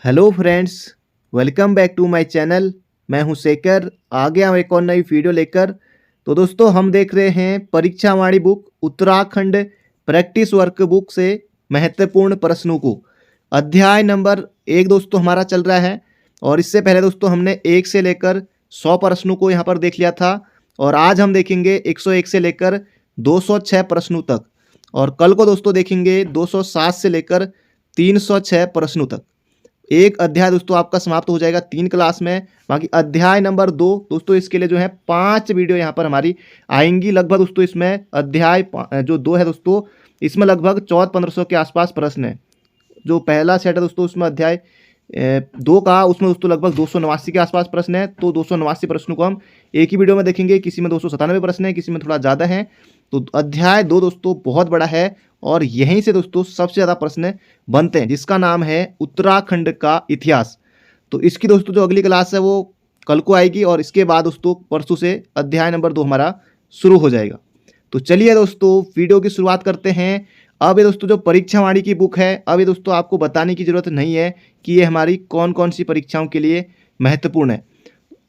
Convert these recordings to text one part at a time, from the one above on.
Hello friends, welcome back to my channel. मैं हूं शेखर, आ गया हूं एक और नई वीडियो लेकर। तो दोस्तों, हम देख रहे हैं Pariksha Vani book Uttarakhand practice work book से महत्वपूर्ण प्रश्नों को। अध्याय नंबर 1 दोस्तों हमारा चल रहा है, और इससे पहले दोस्तों हमने 1 से लेकर 100 प्रश्नों को यहाँ पर देख लिया था। और आज हम देखेंगे 101 से लेकर 206 प्रश्नों तक, और कल को दोस्तों देखेंगे 207 से लेकर 306 प्रश्नों तक। एक अध्याय दोस्तों आपका समाप्त हो जाएगा 3 क्लास में। बाकी अध्याय नंबर 2 दोस्तों, इसके लिए जो है 5 वीडियो यहाँ पर हमारी आएंगी लगभग दोस्तों। इसमें अध्याय जो 2 है दोस्तों, इसमें लगभग 1400-1500 के आसपास प्रश्न है। जो पहला सेट है दोस्तों, उसमें अध्याय 2 का, उसमें दोस्तों लगभग 289 के आसपास प्रश्न है। तो 289 प्रश्नों को हम एक ही वीडियो में देखेंगे। किसी में 297 प्रश्न है, किसी में थोड़ा ज़्यादा है। तो अध्याय 2 दोस्तों बहुत बड़ा है, और यहीं से दोस्तों सबसे ज़्यादा प्रश्न बनते हैं, जिसका नाम है उत्तराखंड का इतिहास। तो इसकी दोस्तों जो अगली क्लास है वो कल को आएगी, और इसके बाद दोस्तों परसों से अध्याय नंबर 2 हमारा शुरू हो जाएगा। तो चलिए दोस्तों वीडियो की शुरुआत करते हैं। अब ये दोस्तों जो परीक्षा वाणी की बुक है, अब ये दोस्तों आपको बताने की ज़रूरत नहीं है कि ये हमारी कौन कौन सी परीक्षाओं के लिए महत्वपूर्ण है।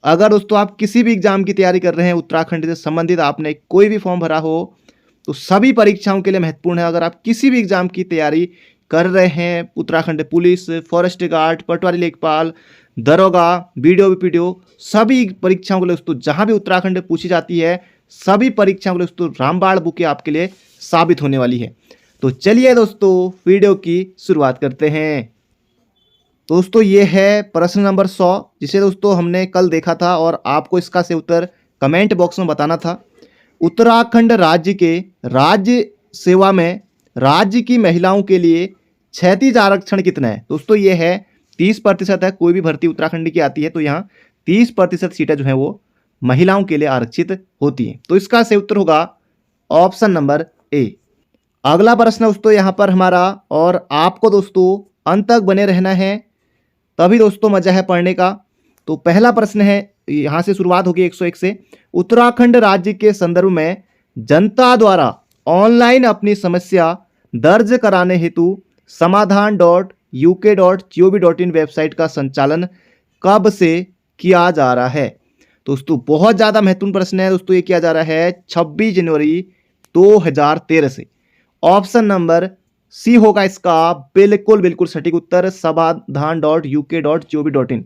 अगर दोस्तों आप किसी भी एग्जाम की तैयारी कर रहे हैं, उत्तराखंड से संबंधित आपने कोई भी फॉर्म भरा हो, तो सभी परीक्षाओं के लिए महत्वपूर्ण है। अगर आप किसी भी एग्जाम की तैयारी कर रहे हैं, उत्तराखंड पुलिस, फॉरेस्ट गार्ड, पटवारी लेखपाल, दरोगा, बीडीओ, बीपीडीओ, सभी परीक्षाओं के लिए दोस्तों जहां भी उत्तराखंड पूछी जाती है, सभी परीक्षाओं के लिए दोस्तों रामबाण बुक आपके लिए साबित होने वाली है। तो चलिए दोस्तों वीडियो की शुरुआत करते हैं। दोस्तों ये है प्रश्न नंबर 100, जिसे दोस्तों हमने कल देखा था, और आपको इसका से उत्तर कमेंट बॉक्स में बताना था। उत्तराखंड राज्य के राज्य सेवा में राज्य की महिलाओं के लिए क्षैतिज आरक्षण कितना है? दोस्तों ये है 30% है। कोई भी भर्ती उत्तराखंड की आती है तो यहाँ 30% सीटें जो है वो महिलाओं के लिए आरक्षित होती हैं। तो इसका सही उत्तर होगा ऑप्शन नंबर ए। अगला प्रश्न दोस्तों यहाँ पर हमारा, और आपको दोस्तों अंत तक बने रहना है, तभी दोस्तों मजा है पढ़ने का। तो पहला प्रश्न है, यहाँ से शुरुआत होगी 101 से। उत्तराखंड राज्य के संदर्भ में जनता द्वारा ऑनलाइन अपनी समस्या दर्ज कराने हेतु समाधान.uk.gov.in वेबसाइट का संचालन कब से किया जा रहा है? दोस्तों बहुत ज़्यादा महत्वपूर्ण प्रश्न है दोस्तों। ये किया जा रहा है 26 जनवरी 2013 से। ऑप्शन नंबर सी होगा इसका बिल्कुल सटीक उत्तर, समाधान.uk.gov.in।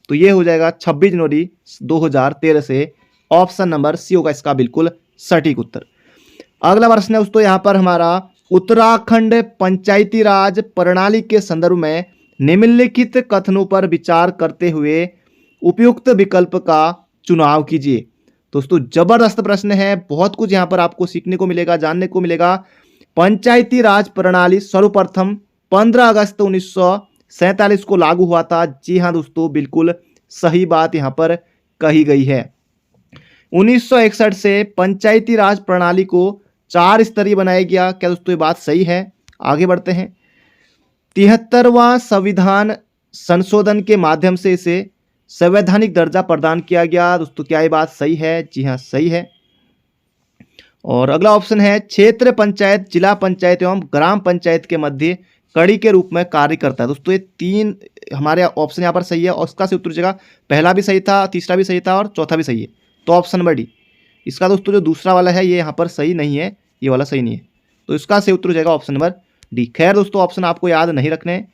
तो ये हो जाएगा 26 जनवरी 2013 से। ऑप्शन नंबर सी होगा इसका बिल्कुल सटीक उत्तर। अगला प्रश्न है दोस्तों यहाँ पर हमारा, उत्तराखंड पंचायती राज प्रणाली के संदर्भ में निम्नलिखित कथनों पर विचार करते हुए उपयुक्त विकल्प का चुनाव कीजिए। दोस्तों जबरदस्त प्रश्न है, बहुत कुछ यहाँ पर आपको सीखने को मिलेगा, जानने को मिलेगा। पंचायती राज प्रणाली सर्वप्रथम 15 अगस्त 1947 को लागू हुआ था। जी हाँ दोस्तों, बिल्कुल सही बात यहाँ पर कही गई है। 1961 से पंचायती राज प्रणाली को 4 स्तरीय बनाया गया। क्या दोस्तों ये बात सही है? आगे बढ़ते हैं। 73वां संविधान संशोधन के माध्यम से इसे संवैधानिक दर्जा प्रदान किया गया। दोस्तों क्या ये बात सही है? जी हाँ सही है। और अगला ऑप्शन है, क्षेत्र पंचायत जिला पंचायत एवं ग्राम पंचायत के मध्य कड़ी के रूप में कार्य करता है। दोस्तों ये 3 हमारे ऑप्शन यहाँ पर सही है, और इसका से उत्तर जगह पहला भी सही था, तीसरा भी सही था, और चौथा भी सही है। तो ऑप्शन नंबर डी। इसका दोस्तों जो दूसरा वाला है ये यहाँ पर सही नहीं है, ये वाला सही नहीं है। तो इसका सही उत्तर हो जाएगा ऑप्शन नंबर डी। खैर दोस्तों ऑप्शन आपको याद नहीं रखने।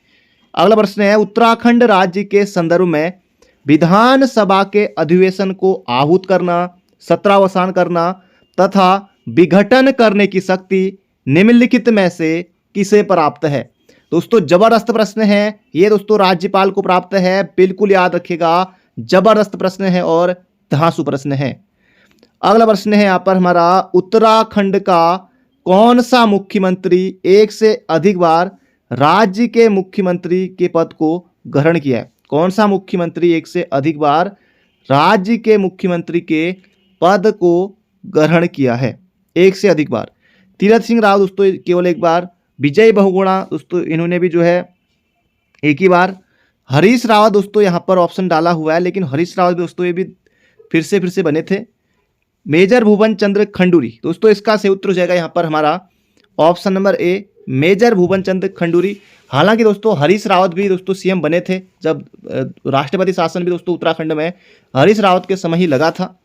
अगला प्रश्न है, उत्तराखंड राज्य के संदर्भ में विधानसभा के अधिवेशन को आहूत करना, सत्रावसान करना तथा विघटन करने की शक्ति निम्नलिखित में से किसे प्राप्त है? दोस्तों जबरदस्त प्रश्न है ये दोस्तों, राज्यपाल को प्राप्त है, बिल्कुल याद रखिएगा। जबरदस्त प्रश्न है और धांसू प्रश्न है। अगला प्रश्न है यहाँ पर हमारा, उत्तराखंड का कौन सा मुख्यमंत्री एक से अधिक बार राज्य के मुख्यमंत्री के पद को ग्रहण किया है? कौन सा मुख्यमंत्री एक से अधिक बार राज्य के मुख्यमंत्री के पद को ग्रहण किया है? एक से अधिक बार। तीरथ सिंह रावत दोस्तों केवल एक बार। विजय बहुगुणा दोस्तों इन्होंने भी जो है एक ही बार। हरीश रावत दोस्तों यहाँ पर ऑप्शन डाला हुआ है, लेकिन हरीश रावत दोस्तों ये भी फिर से बने थे। मेजर भुवन चंद्र खंडूरी, दोस्तों इसका सही उत्तर हो जाएगा यहाँ पर हमारा option number A major Bhuvanchand Khanduri. हालांकि दोस्तों हरीश रावत भी दोस्तों सीएम बने थे, जब राष्ट्रपति शासन भी दोस्तों उत्तराखंड में हरीश रावत के समय ही लगा था।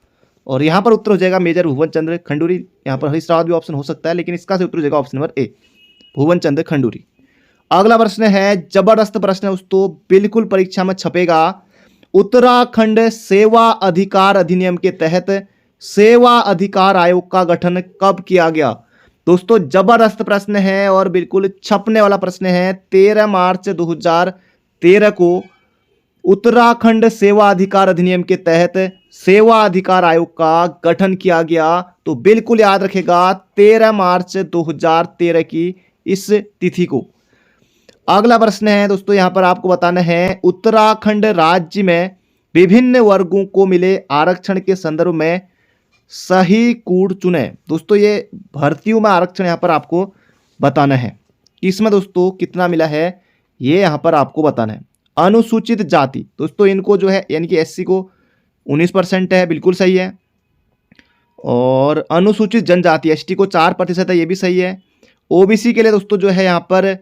और यहाँ पर उत्तर हो जाएगा मेजर भुवनचंद्र खंडूरी। यहाँ पर हरीश रावत भी ऑप्शन हो सकता है, लेकिन इसका से उत्तर हो जाएगा ऑप्शन नंबर ए भुवनचंद्र खंडूरी। अगला प्रश्न है, जबरदस्त प्रश्न है दोस्तों, बिल्कुल परीक्षा में छपेगा। उत्तराखंड सेवा अधिकार अधिनियम के तहत सेवा अधिकार आयोग का गठन कब किया गया? दोस्तों जबरदस्त प्रश्न है और बिल्कुल छपने वाला प्रश्न है। 13 मार्च 2013 को उत्तराखंड सेवा अधिकार अधिनियम के तहत सेवा अधिकार आयोग का गठन किया गया। तो बिल्कुल याद रखेगा 13 मार्च 2013 की इस तिथि को। अगला प्रश्न है दोस्तों, यहां पर आपको बताना है, उत्तराखंड राज्य में विभिन्न वर्गों को मिले आरक्षण के संदर्भ में सही कूड़ चुने। दोस्तों ये भर्तियों में आरक्षण यहां पर आपको बताना है, इसमें दोस्तों कितना मिला है ये यहां पर आपको बताना है। अनुसूचित जाति दोस्तों इनको जो है यानी कि एससी को 19% है, बिल्कुल सही है। और अनुसूचित जनजाति एसटी को 4% है, ये भी सही है। ओबीसी के लिए दोस्तों जो है यहाँ पर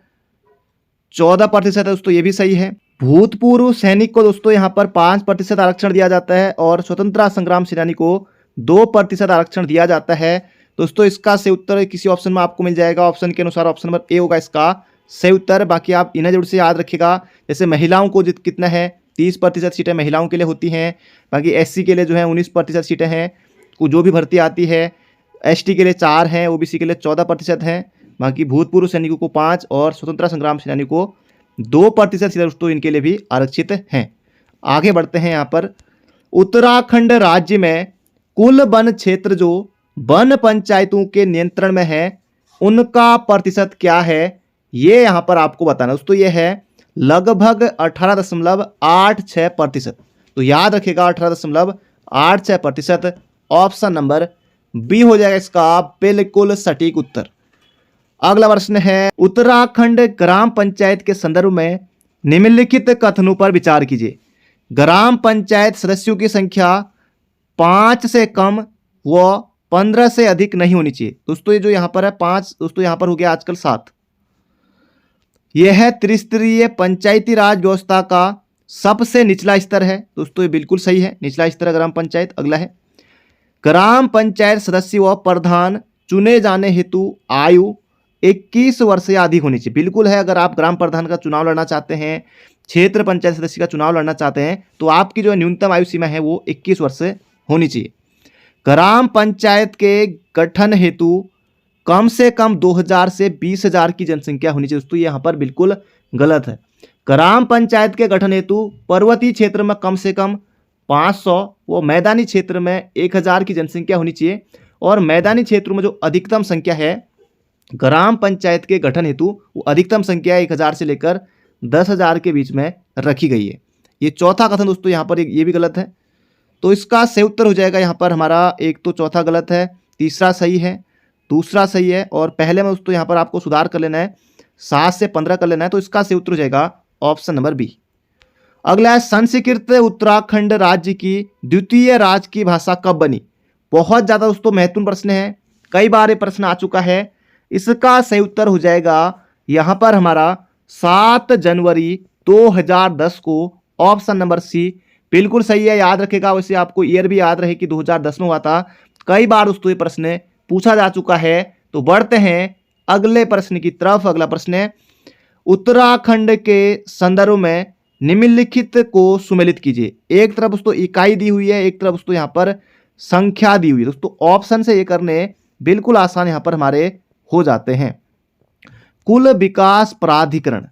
14% है दोस्तों, ये भी सही है। भूतपूर्व सैनिक को दोस्तों यहाँ पर 5% आरक्षण दिया जाता है और स्वतंत्रता संग्राम सेनानी को 2% आरक्षण दिया जाता है। दोस्तों इसका सही उत्तर किसी ऑप्शन में आपको मिल जाएगा। ऑप्शन के अनुसार ऑप्शन नंबर ए होगा इसका सही उत्तर। बाकी आप इन्हें जरूर से याद रखिएगा। जैसे महिलाओं को कितना है 30% सीटें महिलाओं के लिए होती हैं। बाकी एससी के लिए जो है 19% सीटें हैं, जो भी भर्ती आती है। एसटी के लिए 4 हैं, ओबीसी के लिए 14% हैं। बाकी भूतपूर्व सैनिकों को 5 और स्वतंत्रता संग्राम सेनानी को 2% सीटें दोस्तों इनके लिए भी आरक्षित हैं। आगे बढ़ते हैं। यहाँ पर उत्तराखंड राज्य में कुल वन क्षेत्र जो वन पंचायतों के नियंत्रण में है उनका प्रतिशत क्या है, ये यहाँ पर आपको बताना दोस्तों। ये है लगभग 18.86%। तो याद रखिएगा 18.86%। ऑप्शन नंबर बी हो जाएगा इसका बिल्कुल सटीक उत्तर। अगला प्रश्न है, उत्तराखंड ग्राम पंचायत के संदर्भ में निम्नलिखित कथनों पर विचार कीजिए। ग्राम पंचायत सदस्यों की संख्या 5 से कम व 15 से अधिक नहीं होनी चाहिए। दोस्तों ये जो यहाँ पर है 5, दोस्तों यहाँ पर हो गया आजकल 7। यह है त्रिस्तरीय पंचायती राज व्यवस्था का सबसे निचला स्तर है। दोस्तों ये बिल्कुल सही है, निचला स्तर है ग्राम पंचायत। अगला है, ग्राम पंचायत सदस्य व प्रधान चुने जाने हेतु आयु 21 वर्ष से अधिक होनी चाहिए। बिल्कुल है, अगर आप ग्राम प्रधान का चुनाव लड़ना चाहते हैं, क्षेत्र पंचायत सदस्य का चुनाव लड़ना चाहते हैं, तो आपकी जो न्यूनतम आयु सीमा है वो 21 वर्ष से होनी चाहिए। ग्राम पंचायत के गठन हेतु कम से कम 2000 से 20,000 की जनसंख्या होनी चाहिए। दोस्तों यहाँ पर बिल्कुल गलत है। ग्राम पंचायत के गठन हेतु पर्वतीय क्षेत्र में कम से कम 500 व मैदानी क्षेत्र में 1000 की जनसंख्या होनी चाहिए। और मैदानी क्षेत्रों में जो अधिकतम संख्या है ग्राम पंचायत के गठन हेतु वो अधिकतम संख्या 1000 से लेकर 10,000 के बीच में रखी गई है। ये चौथा कथन दोस्तों यहाँ पर ये भी गलत है। तो इसका सही उत्तर हो जाएगा यहाँ पर हमारा, एक तो चौथा गलत है, तीसरा सही है, दूसरा सही है और पहले में दोस्तों यहाँ पर आपको सुधार कर लेना है, 7 से 15 कर लेना है। तो इसका सही उत्तर हो जाएगा ऑप्शन नंबर बी। अगला है, संस्कृत उत्तराखंड राज्य की द्वितीय राज्य की भाषा कब बनी? बहुत ज़्यादा दोस्तों महत्वपूर्ण प्रश्न है, कई बार ये प्रश्न आ चुका है। इसका सही उत्तर हो जाएगा यहाँ पर हमारा 7 जनवरी 2010 को। ऑप्शन नंबर सी बिल्कुल सही है, याद रखेगा। वैसे आपको ईयर भी याद रहे कि 2010 में हुआ था। कई बार दोस्तों ये प्रश्न पूछा जा चुका है। तो बढ़ते हैं अगले प्रश्न की तरफ। अगला प्रश्न है, उत्तराखंड के संदर्भ में निम्नलिखित को सुमेलित कीजिए। एक तरफ दोस्तों इकाई दी हुई है, एक तरफ दोस्तों यहाँ पर संख्या दी हुई है। दोस्तों ऑप्शन से ये करने बिल्कुल आसान यहाँ पर हमारे हो जाते हैं। कुल विकास प्राधिकरण,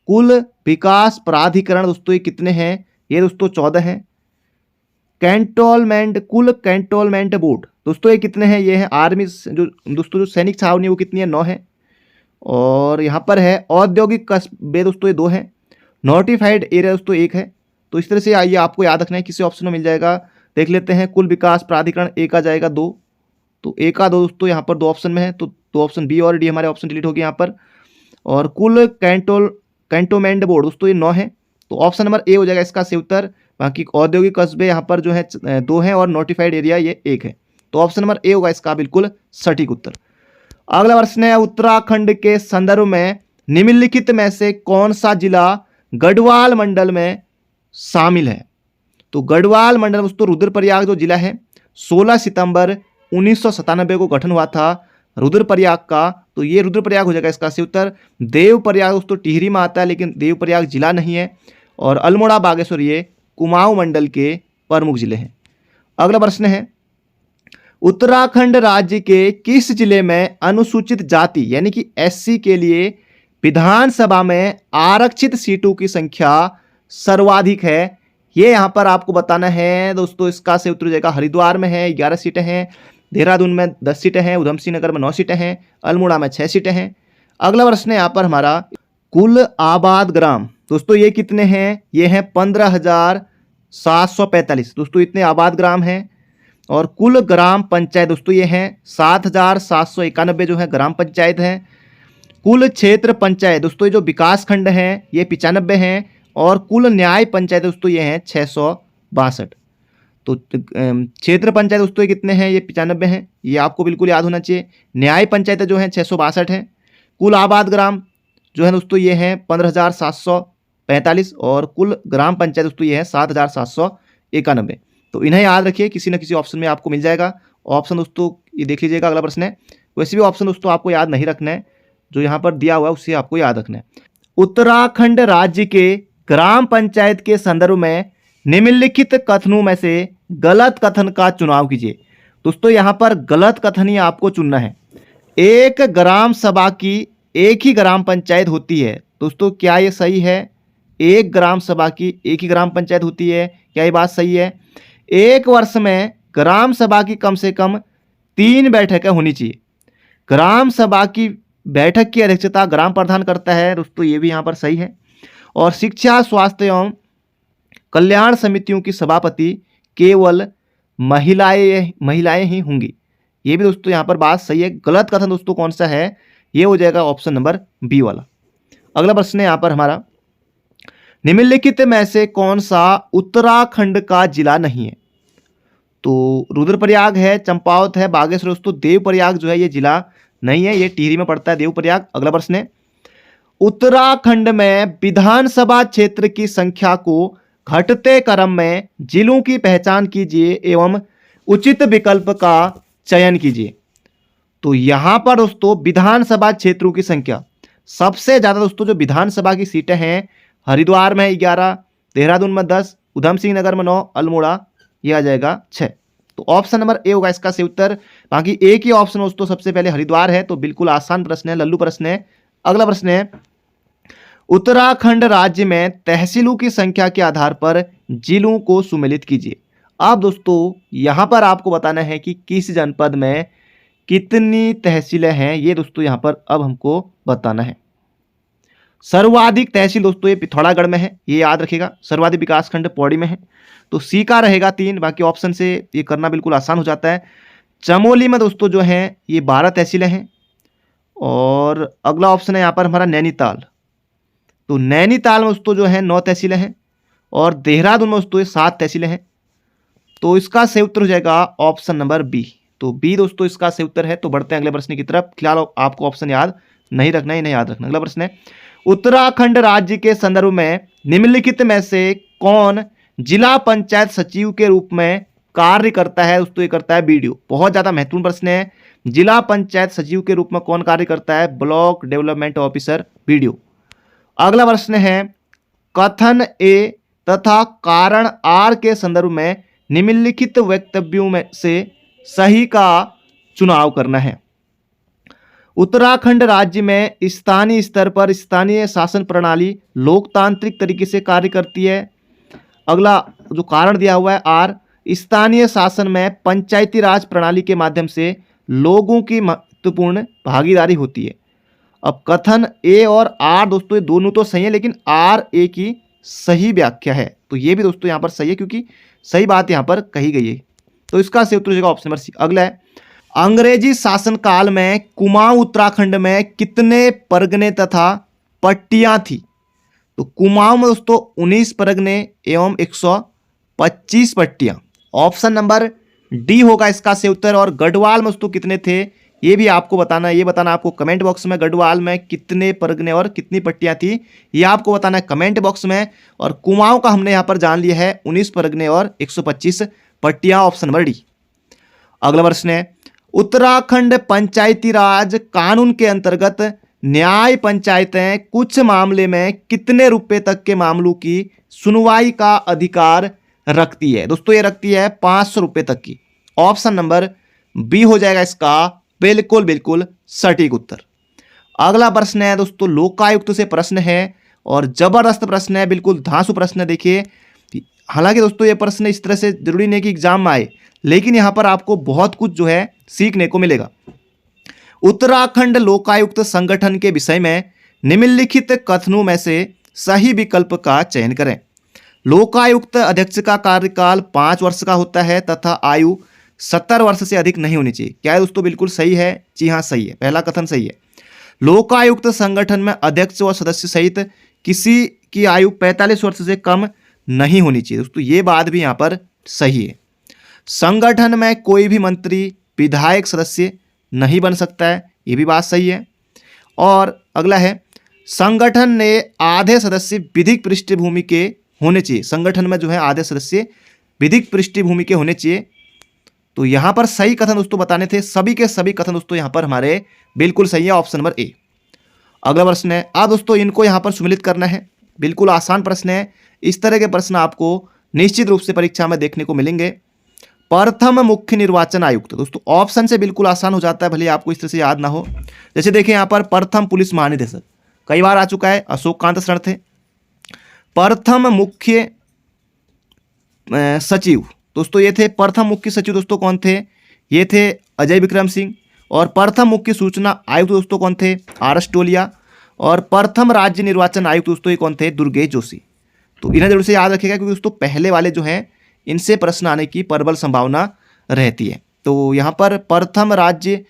कुल विकास प्राधिकरण दोस्तों ये कितने हैं? ये दोस्तों 14 हैं। कैंटोनमेंट, कुल कैंटोनमेंट बोर्ड दोस्तों ये कितने हैं? ये है आर्मी जो दोस्तों जो सैनिक छावनी वो कितनी है? 9 है। और यहाँ पर है औद्योगिक कस्बे दोस्तों ये 2 हैं। नोटिफाइड एरिया दोस्तों 1 है। तो इस तरह से आइए आपको याद रखना है, किसी ऑप्शन में मिल जाएगा। देख लेते हैं, कुल विकास प्राधिकरण एक आ जाएगा 2, तो एक आ 2 दोस्तों यहाँ पर 2 ऑप्शन में है। तो 2 ऑप्शन बी और डी हमारे ऑप्शन डिलीट हो गए यहाँ पर। और कुल कैंटोनमेंट बोर्ड दोस्तों ये 9 है। तो ऑप्शन नंबर ए हो जाएगा इसका सही उत्तर। बाकी औद्योगिक कस्बे यहाँ पर जो है 2 हैं और नोटिफाइड एरिया ये 1 है। तो ऑप्शन नंबर ए होगा इसका बिल्कुल सटीक उत्तर। अगला प्रश्न है, उत्तराखंड के संदर्भ में निम्नलिखित में से कौन सा जिला गढ़वाल मंडल में शामिल है? तो गढ़वाल मंडल दोस्तों रुद्रप्रयाग जो जिला है 16 सितंबर 1997 को गठन हुआ था रुद्रप्रयाग का, तो ये रुद्रप्रयाग हो जाएगा इसका सही उत्तर। देवप्रयाग दोस्तों टिहरी में आता है लेकिन देवप्रयाग जिला नहीं है। और अल्मोड़ा बागेश्वर ये कुमाऊं मंडल के प्रमुख जिले हैं। अगला प्रश्न है, उत्तराखंड राज्य के किस जिले में अनुसूचित जाति यानी कि एससी के लिए विधानसभा में आरक्षित सीटों की संख्या सर्वाधिक है? ये यहाँ पर आपको बताना है दोस्तों। इसका सही उत्तर हो जाएगा हरिद्वार में है 11 सीटें हैं, देहरादून में 10 सीटें हैं, उधमसिंह नगर में 9 सीटें हैं, अल्मोड़ा में 6 सीटें हैं। अगला प्रश्न है यहाँ पर हमारा, कुल आबाद ग्राम दोस्तों ये कितने हैं? ये हैं 15,745 दोस्तों, इतने आबाद ग्राम हैं। और कुल ग्राम पंचायत दोस्तों ये हैं 7,791 जो है ग्राम पंचायत हैं। कुल क्षेत्र पंचायत दोस्तों ये जो विकास खंड हैं ये 95 हैं। और कुल न्याय पंचायत दोस्तों ये हैं 662। तो क्षेत्र पंचायत दोस्तों ये कितने हैं? ये 95 हैं, ये आपको बिल्कुल याद होना चाहिए। न्याय पंचायत जो हैं 662 हैं। कुल आबाद ग्राम जो है दोस्तों ये हैं 15,745 और कुल ग्राम पंचायत दोस्तों ये है 7,791। तो इन्हें याद रखिए, किसी न किसी ऑप्शन में आपको मिल जाएगा। ऑप्शन दोस्तों ये देख लीजिएगा, अगला प्रश्न है। वैसे भी ऑप्शन दोस्तों आपको याद नहीं रखना है, जो यहाँ पर दिया हुआ है उससे आपको याद रखना है। उत्तराखंड राज्य के ग्राम पंचायत के संदर्भ में निम्नलिखित कथनों में से गलत कथन का चुनाव कीजिए। दोस्तों यहाँ पर गलत कथन ही आपको चुनना है। एक ग्राम सभा की एक ही ग्राम पंचायत होती है। दोस्तों क्या ये सही है? एक ग्राम सभा की एक ही ग्राम पंचायत होती है, क्या ये बात सही है? एक वर्ष में ग्राम सभा की कम से कम 3 बैठकें होनी चाहिए। ग्राम सभा की बैठक की अध्यक्षता ग्राम प्रधान करता है दोस्तों, ये भी यहाँ पर सही है। और शिक्षा, स्वास्थ्य एवं कल्याण समितियों की सभापति केवल महिलाएं ही होंगी, ये भी दोस्तों यहाँ पर बात सही है। गलत कथन दोस्तों कौन सा है? ये हो जाएगा ऑप्शन नंबर बी वाला। अगला प्रश्न है यहाँ पर हमारा, निम्नलिखित में से कौन सा उत्तराखंड का जिला नहीं है? तो रुद्रप्रयाग है, चंपावत है, बागेश्वर दोस्तों देवप्रयाग जो है ये जिला नहीं है, ये टिहरी में पड़ता है देवप्रयाग। अगला प्रश्न है, उत्तराखंड में विधानसभा क्षेत्र की संख्या को घटते क्रम में जिलों की पहचान कीजिए एवं उचित विकल्प का चयन कीजिए। तो यहां पर दोस्तों विधानसभा क्षेत्रों की संख्या सबसे ज्यादा दोस्तों जो विधानसभा की सीटें हैं हरिद्वार में 11, देहरादून में 10, उधमसिंह नगर में 9, अल्मोड़ा यह आ जाएगा 6। तो ऑप्शन नंबर ए होगा इसका सही उत्तर। बाकी एक ही ऑप्शन दोस्तों सबसे पहले हरिद्वार है, तो बिल्कुल आसान प्रश्न है, लल्लू प्रश्न है। अगला प्रश्न है, उत्तराखंड राज्य में तहसीलों की संख्या के आधार पर जिलों को सुमेलित कीजिए। अब दोस्तों यहां पर आपको बताना है कि किस जनपद में कितनी तहसीलें हैं, ये दोस्तों यहां पर अब हमको बताना है। सर्वाधिक तहसील दोस्तों ये पिथौरागढ़ में है, ये याद रखिएगा। सर्वाधिक विकासखंड पौड़ी में है, तो सी का रहेगा 3। बाकी ऑप्शन से ये करना बिल्कुल आसान हो जाता है। चमोली में दोस्तों जो है ये 12 तहसीलें हैं। और अगला ऑप्शन है यहाँ पर हमारा नैनीताल, तो नैनीताल में दोस्तों जो है 9 तहसीलें हैं। और देहरादून में दोस्तों ये 7 तहसीलें हैं। तो इसका सही उत्तर हो जाएगा ऑप्शन नंबर बी। तो बी दोस्तों इसका सही उत्तर है। तो बढ़ते हैं अगले प्रश्न की तरफ। फिलहाल आपको ऑप्शन याद नहीं रखना, ही नहीं याद रखना। अगला प्रश्न है, उत्तराखंड राज्य के संदर्भ में निम्नलिखित में से कौन जिला पंचायत सचिव के रूप में कार्य करता है? दोस्तों ये करता है बीडीओ। बहुत ज्यादा महत्वपूर्ण प्रश्न है। जिला पंचायत सचिव के रूप में कौन कार्य करता है? Block development officer BDO. अगला प्रश्न है, कथन ए तथा कारण आर के संदर्भ में निम्नलिखित वक्तव्यों में से सही का चुनाव करना है। उत्तराखंड राज्य में स्थानीय स्तर पर स्थानीय शासन प्रणाली लोकतांत्रिक तरीके से कार्य करती है। अगला जो कारण दिया हुआ है आर, स्थानीय शासन में पंचायती राज प्रणाली के माध्यम से लोगों की महत्वपूर्ण भागीदारी होती है। अब कथन ए और आर दोस्तों ये दोनों तो सही है, लेकिन आर ए की सही व्याख्या है। तो ये भी दोस्तों यहाँ पर सही है, क्योंकि सही बात यहाँ पर कही गई है। तो इसका सही उत्तर हो जाएगा ऑप्शन नंबर सी। अगला है, अंग्रेजी शासनकाल में कुमाऊं उत्तराखंड में कितने परगने तथा पट्टियां थी? तो कुमाऊं में दोस्तों 19 परगने एवं 125 पट्टियां। ऑप्शन नंबर डी होगा इसका सही उत्तर। और गढ़वाल में दोस्तों कितने थे? ये भी आपको बताना है। ये बताना आपको कमेंट बॉक्स में गढ़वाल में कितने परगने और कितनी पट्टियाँ थी, ये आपको बताना है कमेंट बॉक्स में। और कुमाऊं का हमने यहाँ पर जान लिया है 19 परगने और 125 पट्टियाँ, ऑप्शन नंबर डी। अगला प्रश्न है, उत्तराखंड पंचायती राज कानून के अंतर्गत न्याय पंचायतें कुछ मामले में कितने रुपए तक के मामलों की सुनवाई का अधिकार रखती है? दोस्तों ये रखती है 500 रुपए तक की। ऑप्शन नंबर बी हो जाएगा इसका बिल्कुल बिल्कुल सटीक उत्तर। अगला प्रश्न है दोस्तों, लोकायुक्त से प्रश्न है और जबरदस्त प्रश्न है, बिल्कुल धांसू प्रश्न है। देखिए, हालांकि दोस्तों ये प्रश्न इस तरह से जरूरी नहीं कि एग्जाम में आए, लेकिन यहां पर आपको बहुत कुछ जो है सीखने को मिलेगा। उत्तराखंड लोकायुक्त संगठन के विषय में निम्नलिखित कथनों में से सही विकल्प का चयन करें। लोकायुक्त अध्यक्ष का कार्यकाल 5 वर्ष का होता है तथा आयु 70 वर्ष से अधिक नहीं होनी चाहिए। क्या है दोस्तों? बिल्कुल सही है, जी हाँ सही है, पहला कथन सही है। लोकायुक्त संगठन में अध्यक्ष व सदस्य सहित किसी की आयु 45 वर्ष से कम नहीं होनी चाहिए। दोस्तों ये बात भी यहाँ पर सही है। संगठन में कोई भी मंत्री, विधायक, सदस्य नहीं बन सकता है, ये भी बात सही है। और अगला है, संगठन ने आधे सदस्य विधिक पृष्ठभूमि के होने चाहिए। संगठन में जो है आधे सदस्य विधिक पृष्ठभूमि के होने चाहिए। तो यहाँ पर सही कथन दोस्तों बताने थे, सभी के सभी कथन दोस्तों यहाँ पर हमारे बिल्कुल सही है, ऑप्शन नंबर ए। अगला प्रश्न है, अब दोस्तों इनको यहाँ पर सम्मिलित करना है, बिल्कुल आसान प्रश्न है। इस तरह के प्रश्न आपको निश्चित रूप से परीक्षा में देखने को मिलेंगे। प्रथम मुख्य निर्वाचन आयुक्त, दोस्तों ऑप्शन से बिल्कुल आसान हो जाता है, भले आपको इस तरह से याद ना हो। जैसे देखिए यहाँ पर प्रथम पुलिस महानिदेशक कई बार आ चुका है, अशोक कांत शरण थे। प्रथम मुख्य सचिव, दोस्तों ये थे प्रथम मुख्य सचिव, दोस्तों कौन थे? ये थे अजय विक्रम सिंह। और प्रथम मुख्य सूचना आयुक्त दोस्तों कौन थे? आर.एस. टोलिया। और प्रथम राज्य निर्वाचन आयुक्त दोस्तों ये कौन थे? दुर्गेश जोशी। तो इन्हें जरूर से याद रखिएगा, क्योंकि दोस्तों पहले वाले जो हैं इनसे प्रश्न आने की प्रबल संभावना रहती है। तो यहाँ पर प्रथम राज्य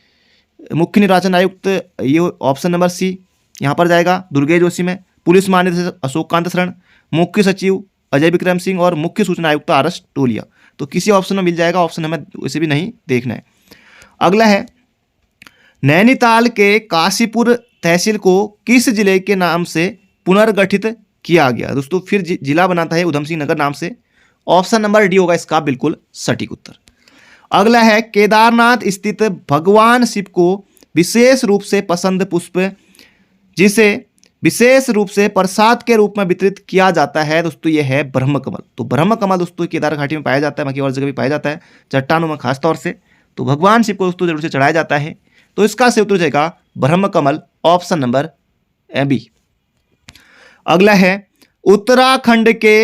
मुख्य निर्वाचन आयुक्त, ये ऑप्शन नंबर सी यहाँ पर जाएगा दुर्गेश जोशी में। पुलिस महानिदेशक अशोक कांत शरण, मुख्य सचिव अजय विक्रम सिंह और मुख्य सूचना आयुक्त आर.एस. टोलिया। तो किसी ऑप्शन में मिल जाएगा, ऑप्शन हमें वैसे भी नहीं देखना है। अगला है, नैनीताल के काशीपुर तहसील को किस जिले के नाम से पुनर्गठित किया गया? दोस्तों फिर जिला बनाता है उधम सिंह नगर नाम से। ऑप्शन नंबर डी होगा इसका बिल्कुल सटीक उत्तर। अगला है, केदारनाथ स्थित भगवान शिव को विशेष रूप से पसंद पुष्प जिसे विशेष रूप से प्रसाद के रूप में वितरित किया जाता है, दोस्तों ये है ब्रह्म कमल। तो ब्रह्म कमल दोस्तों केदार घाटी में पाया जाता है, बाकी और जगह भी पाया जाता है, चट्टानों में खास तौर से। तो भगवान शिव को दोस्तों जरूर से चढ़ाया जाता है। तो इसका से उत्तर जाएगा ब्रह्म कमल, ऑप्शन नंबर बी। अगला है, उत्तराखंड के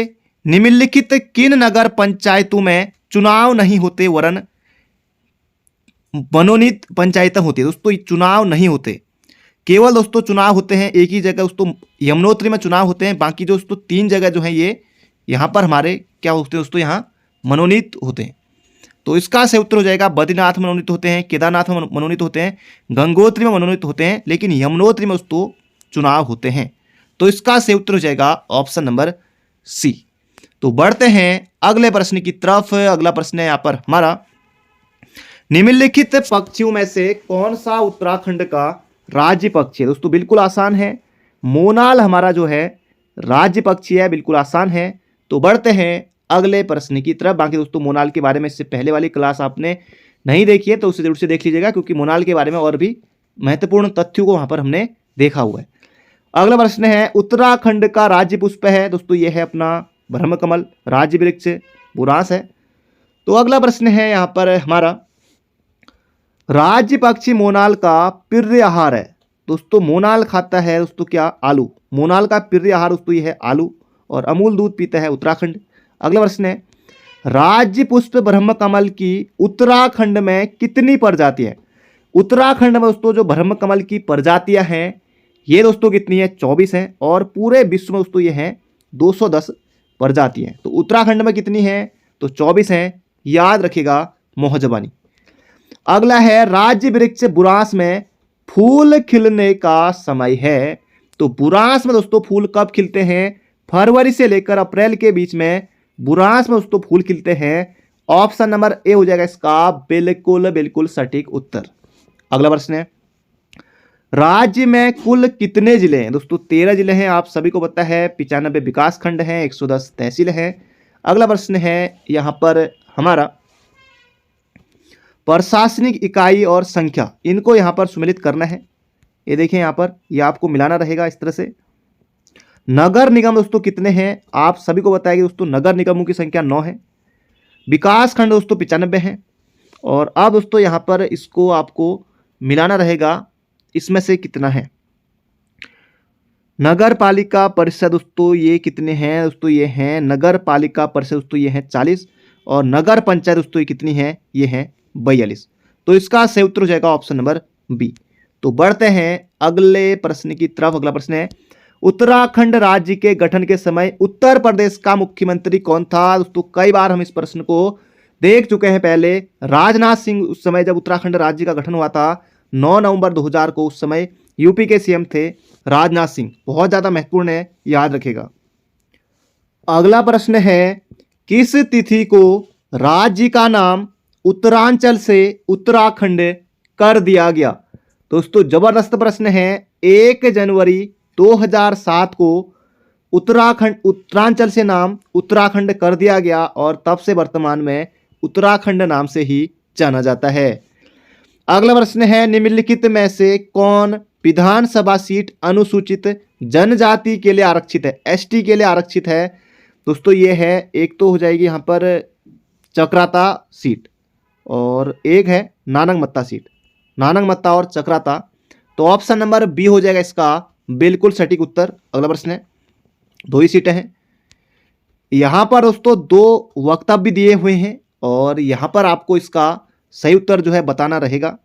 निम्नलिखित किन नगर पंचायतों में चुनाव नहीं होते वरन मनोनीत पंचायतें होती है? दोस्तों चुनाव नहीं होते, केवल दोस्तों चुनाव होते हैं एक ही जगह, दोस्तों यमुनोत्री में चुनाव होते हैं। बाकी जो दोस्तों 3 जगह जो है ये यहाँ पर हमारे क्या होते हैं दोस्तों, यहाँ मनोनीत होते हैं। तो इसका से उत्तर हो जाएगा बद्रीनाथ में मनोनीत होते हैं, केदारनाथ में मनोनीत होते हैं, गंगोत्री में मनोनीत होते हैं, लेकिन यमुनोत्री में दोस्तों चुनाव होते हैं। तो इसका से उत्तर हो जाएगा ऑप्शन नंबर सी। तो बढ़ते हैं अगले प्रश्न की तरफ। अगला प्रश्न है यहाँ पर हमारा, निम्नलिखित पक्षियों में से कौन सा उत्तराखंड का राज्य पक्षी है? दोस्तों बिल्कुल आसान है, मोनाल हमारा जो है राज्य पक्षी है, बिल्कुल आसान है। तो बढ़ते हैं अगले प्रश्न की तरफ। बाकी दोस्तों मोनाल के बारे में इससे पहले वाली क्लास आपने नहीं देखी है तो उसे जरूर से देख लीजिएगा, क्योंकि मोनाल के बारे में और भी महत्वपूर्ण तथ्यों को वहाँ पर हमने देखा हुआ है। अगला प्रश्न है, उत्तराखंड का राज्य पुष्प है, दोस्तों ये है अपना ब्रह्म कमल, राज्य वृक्ष बुरांस है। तो अगला प्रश्न है यहाँ पर हमारा, राज्य पक्षी मोनाल का प्रिय आहार है। दोस्तों मोनाल खाता है दोस्तों क्या? आलू। मोनाल का प्रिय आहार दोस्तों ये है आलू, और अमूल दूध पीता है उत्तराखंड। अगला प्रश्न है, राज्य पुष्प ब्रह्म कमल की उत्तराखंड में कितनी प्रजातियां? उत्तराखंड में दोस्तों जो ब्रह्म कमल की प्रजातियां हैं ये दोस्तों कितनी है? 24 हैं, और पूरे विश्व में दोस्तों ये हैं 210 प्रजातियां। तो उत्तराखंड में कितनी है? तो 24 हैं, याद रखिएगा मोहजबानी। अगला है, राज्य वृक्ष बुरांस में फूल खिलने का समय है। तो बुरांस में दोस्तों फूल कब खिलते हैं? फरवरी से लेकर अप्रैल के बीच में बुरांस में दोस्तों फूल खिलते हैं। ऑप्शन नंबर ए हो जाएगा इसका बिल्कुल बिल्कुल सटीक उत्तर। अगला प्रश्न है, राज्य में कुल कितने जिले हैं? दोस्तों 13 जिले हैं, आप सभी को पता है। 95 विकास खंड हैं, 110 तहसील हैं। अगला प्रश्न है यहाँ पर हमारा, प्रशासनिक इकाई और संख्या, इनको यहाँ पर सुमेलित करना है। ये देखिए यहाँ पर, ये आपको मिलाना रहेगा इस तरह से। नगर निगम दोस्तों कितने हैं? आप सभी को बताया कि दोस्तों नगर निगमों की संख्या 9 है। विकास खंड दोस्तों 95 हैं। और अब दोस्तों यहाँ पर इसको आपको मिलाना रहेगा, इसमें से कितना है। नगर पालिका परिषद दोस्तों ये कितने हैं? दोस्तों ये हैं, नगर पालिका परिषद दोस्तों ये हैं 40, और नगर पंचायत दोस्तों ये कितनी है? ये हैं 42। तो इसका सही उत्तर हो जाएगा ऑप्शन नंबर बी। तो बढ़ते हैं अगले प्रश्न की तरफ। अगला प्रश्न है, उत्तराखंड राज्य के गठन के समय उत्तर प्रदेश का मुख्यमंत्री कौन था? दोस्तों कई बार हम इस प्रश्न को देख चुके हैं पहले। राजनाथ सिंह उस समय जब उत्तराखंड राज्य का गठन हुआ था 9 नवंबर 2000 को, उस समय यूपी के सीएम थे राजनाथ सिंह। बहुत ज्यादा महत्वपूर्ण है, याद रखेगा। अगला प्रश्न है, किस तिथि को राज्य का नाम उत्तरांचल से उत्तराखंड कर दिया गया? दोस्तों जबरदस्त प्रश्न है। 1 जनवरी 2007 को उत्तरांचल से नाम उत्तराखंड कर दिया गया, और तब से वर्तमान में उत्तराखंड नाम से ही जाना जाता है। अगला प्रश्न है, निम्नलिखित में से कौन विधानसभा सीट अनुसूचित जनजाति के लिए आरक्षित है? एसटी के लिए आरक्षित है। दोस्तों ये है, एक तो हो जाएगी यहाँ पर चक्राता सीट, और एक है नानंगमत्ता सीट। नानंगमत्ता और चक्राता, तो ऑप्शन नंबर बी हो जाएगा इसका बिल्कुल सटीक उत्तर। अगला प्रश्न है, 2 ही सीटें हैं। यहाँ पर दोस्तों 2 वक्तव्य दिए हुए हैं, और यहाँ पर आपको इसका सही उत्तर जो है बताना रहेगा।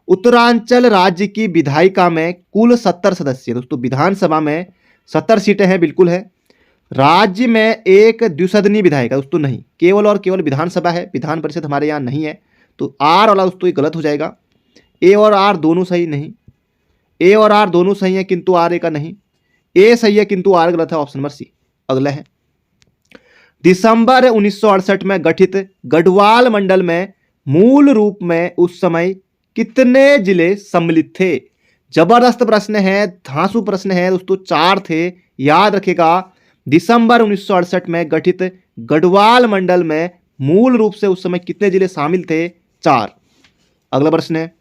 उत्तरांचल राज्य की विधायिका में कुल 70 सदस्य। दोस्तों विधानसभा में 70 सीटें हैं, बिल्कुल है। राज्य में एक द्विसदनीय विधायिका दोस्तों नहीं, केवल और केवल विधानसभा है, विधान परिषद हमारे यहाँ नहीं है। तो आर वाला दोस्तों ये गलत हो जाएगा। ए और आर दोनों सही नहीं, ए और आर दोनों सही है किंतु आर ए का नहीं, ए सही है किंतु आर गलत है, ऑप्शन नंबर सी। अगला है, दिसंबर 1968 में गठित गढ़वाल मंडल में मूल रूप में उस समय कितने जिले सम्मिलित थे? जबरदस्त प्रश्न है, धांसू प्रश्न है दोस्तों, 4 थे, याद रखेगा। दिसंबर 1968 में गठित गढ़वाल मंडल में मूल रूप से उस समय कितने जिले शामिल थे? 4। अगला प्रश्न है,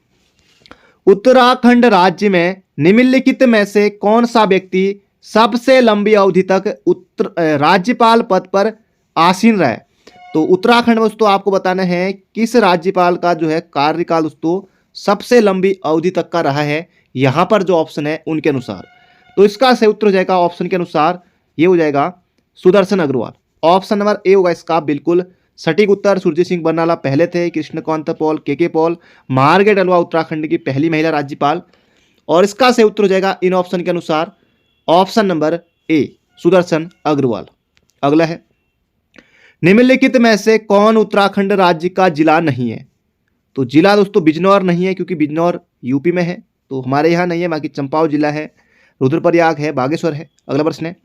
उत्तराखंड राज्य में निम्नलिखित में से कौन सा व्यक्ति सबसे लंबी अवधि तक राज्यपाल पद पर आसीन रहा है? तो उत्तराखंड में दोस्तों आपको बताना है किस राज्यपाल का जो है कार्यकाल दोस्तों सबसे लंबी अवधि तक का रहा है, यहाँ पर जो ऑप्शन है उनके अनुसार। तो इसका सही उत्तर हो जाएगा ऑप्शन के अनुसार, ये हो जाएगा Sudarshan Agrawal. Option number A होगा इसका बिल्कुल सटीक उत्तर। सुरजीत सिंह बरनाला पहले थे, कृष्णकांत पॉल, के पॉल, मार्गरेट अलवा उत्तराखंड की पहली महिला राज्यपाल, और इसका सही उत्तर हो जाएगा इन ऑप्शन के अनुसार option number A Sudarshan Agrawal. अगला है, निम्नलिखित में से कौन उत्तराखंड राज्य का जिला नहीं है? तो जिला दोस्तों बिजनौर नहीं है, क्योंकि बिजनौर यूपी में है, तो हमारे यहाँ नहीं है। बाकी चंपावत जिला है, रुद्रप्रयाग है, बागेश्वर है। अगला प्रश्न है,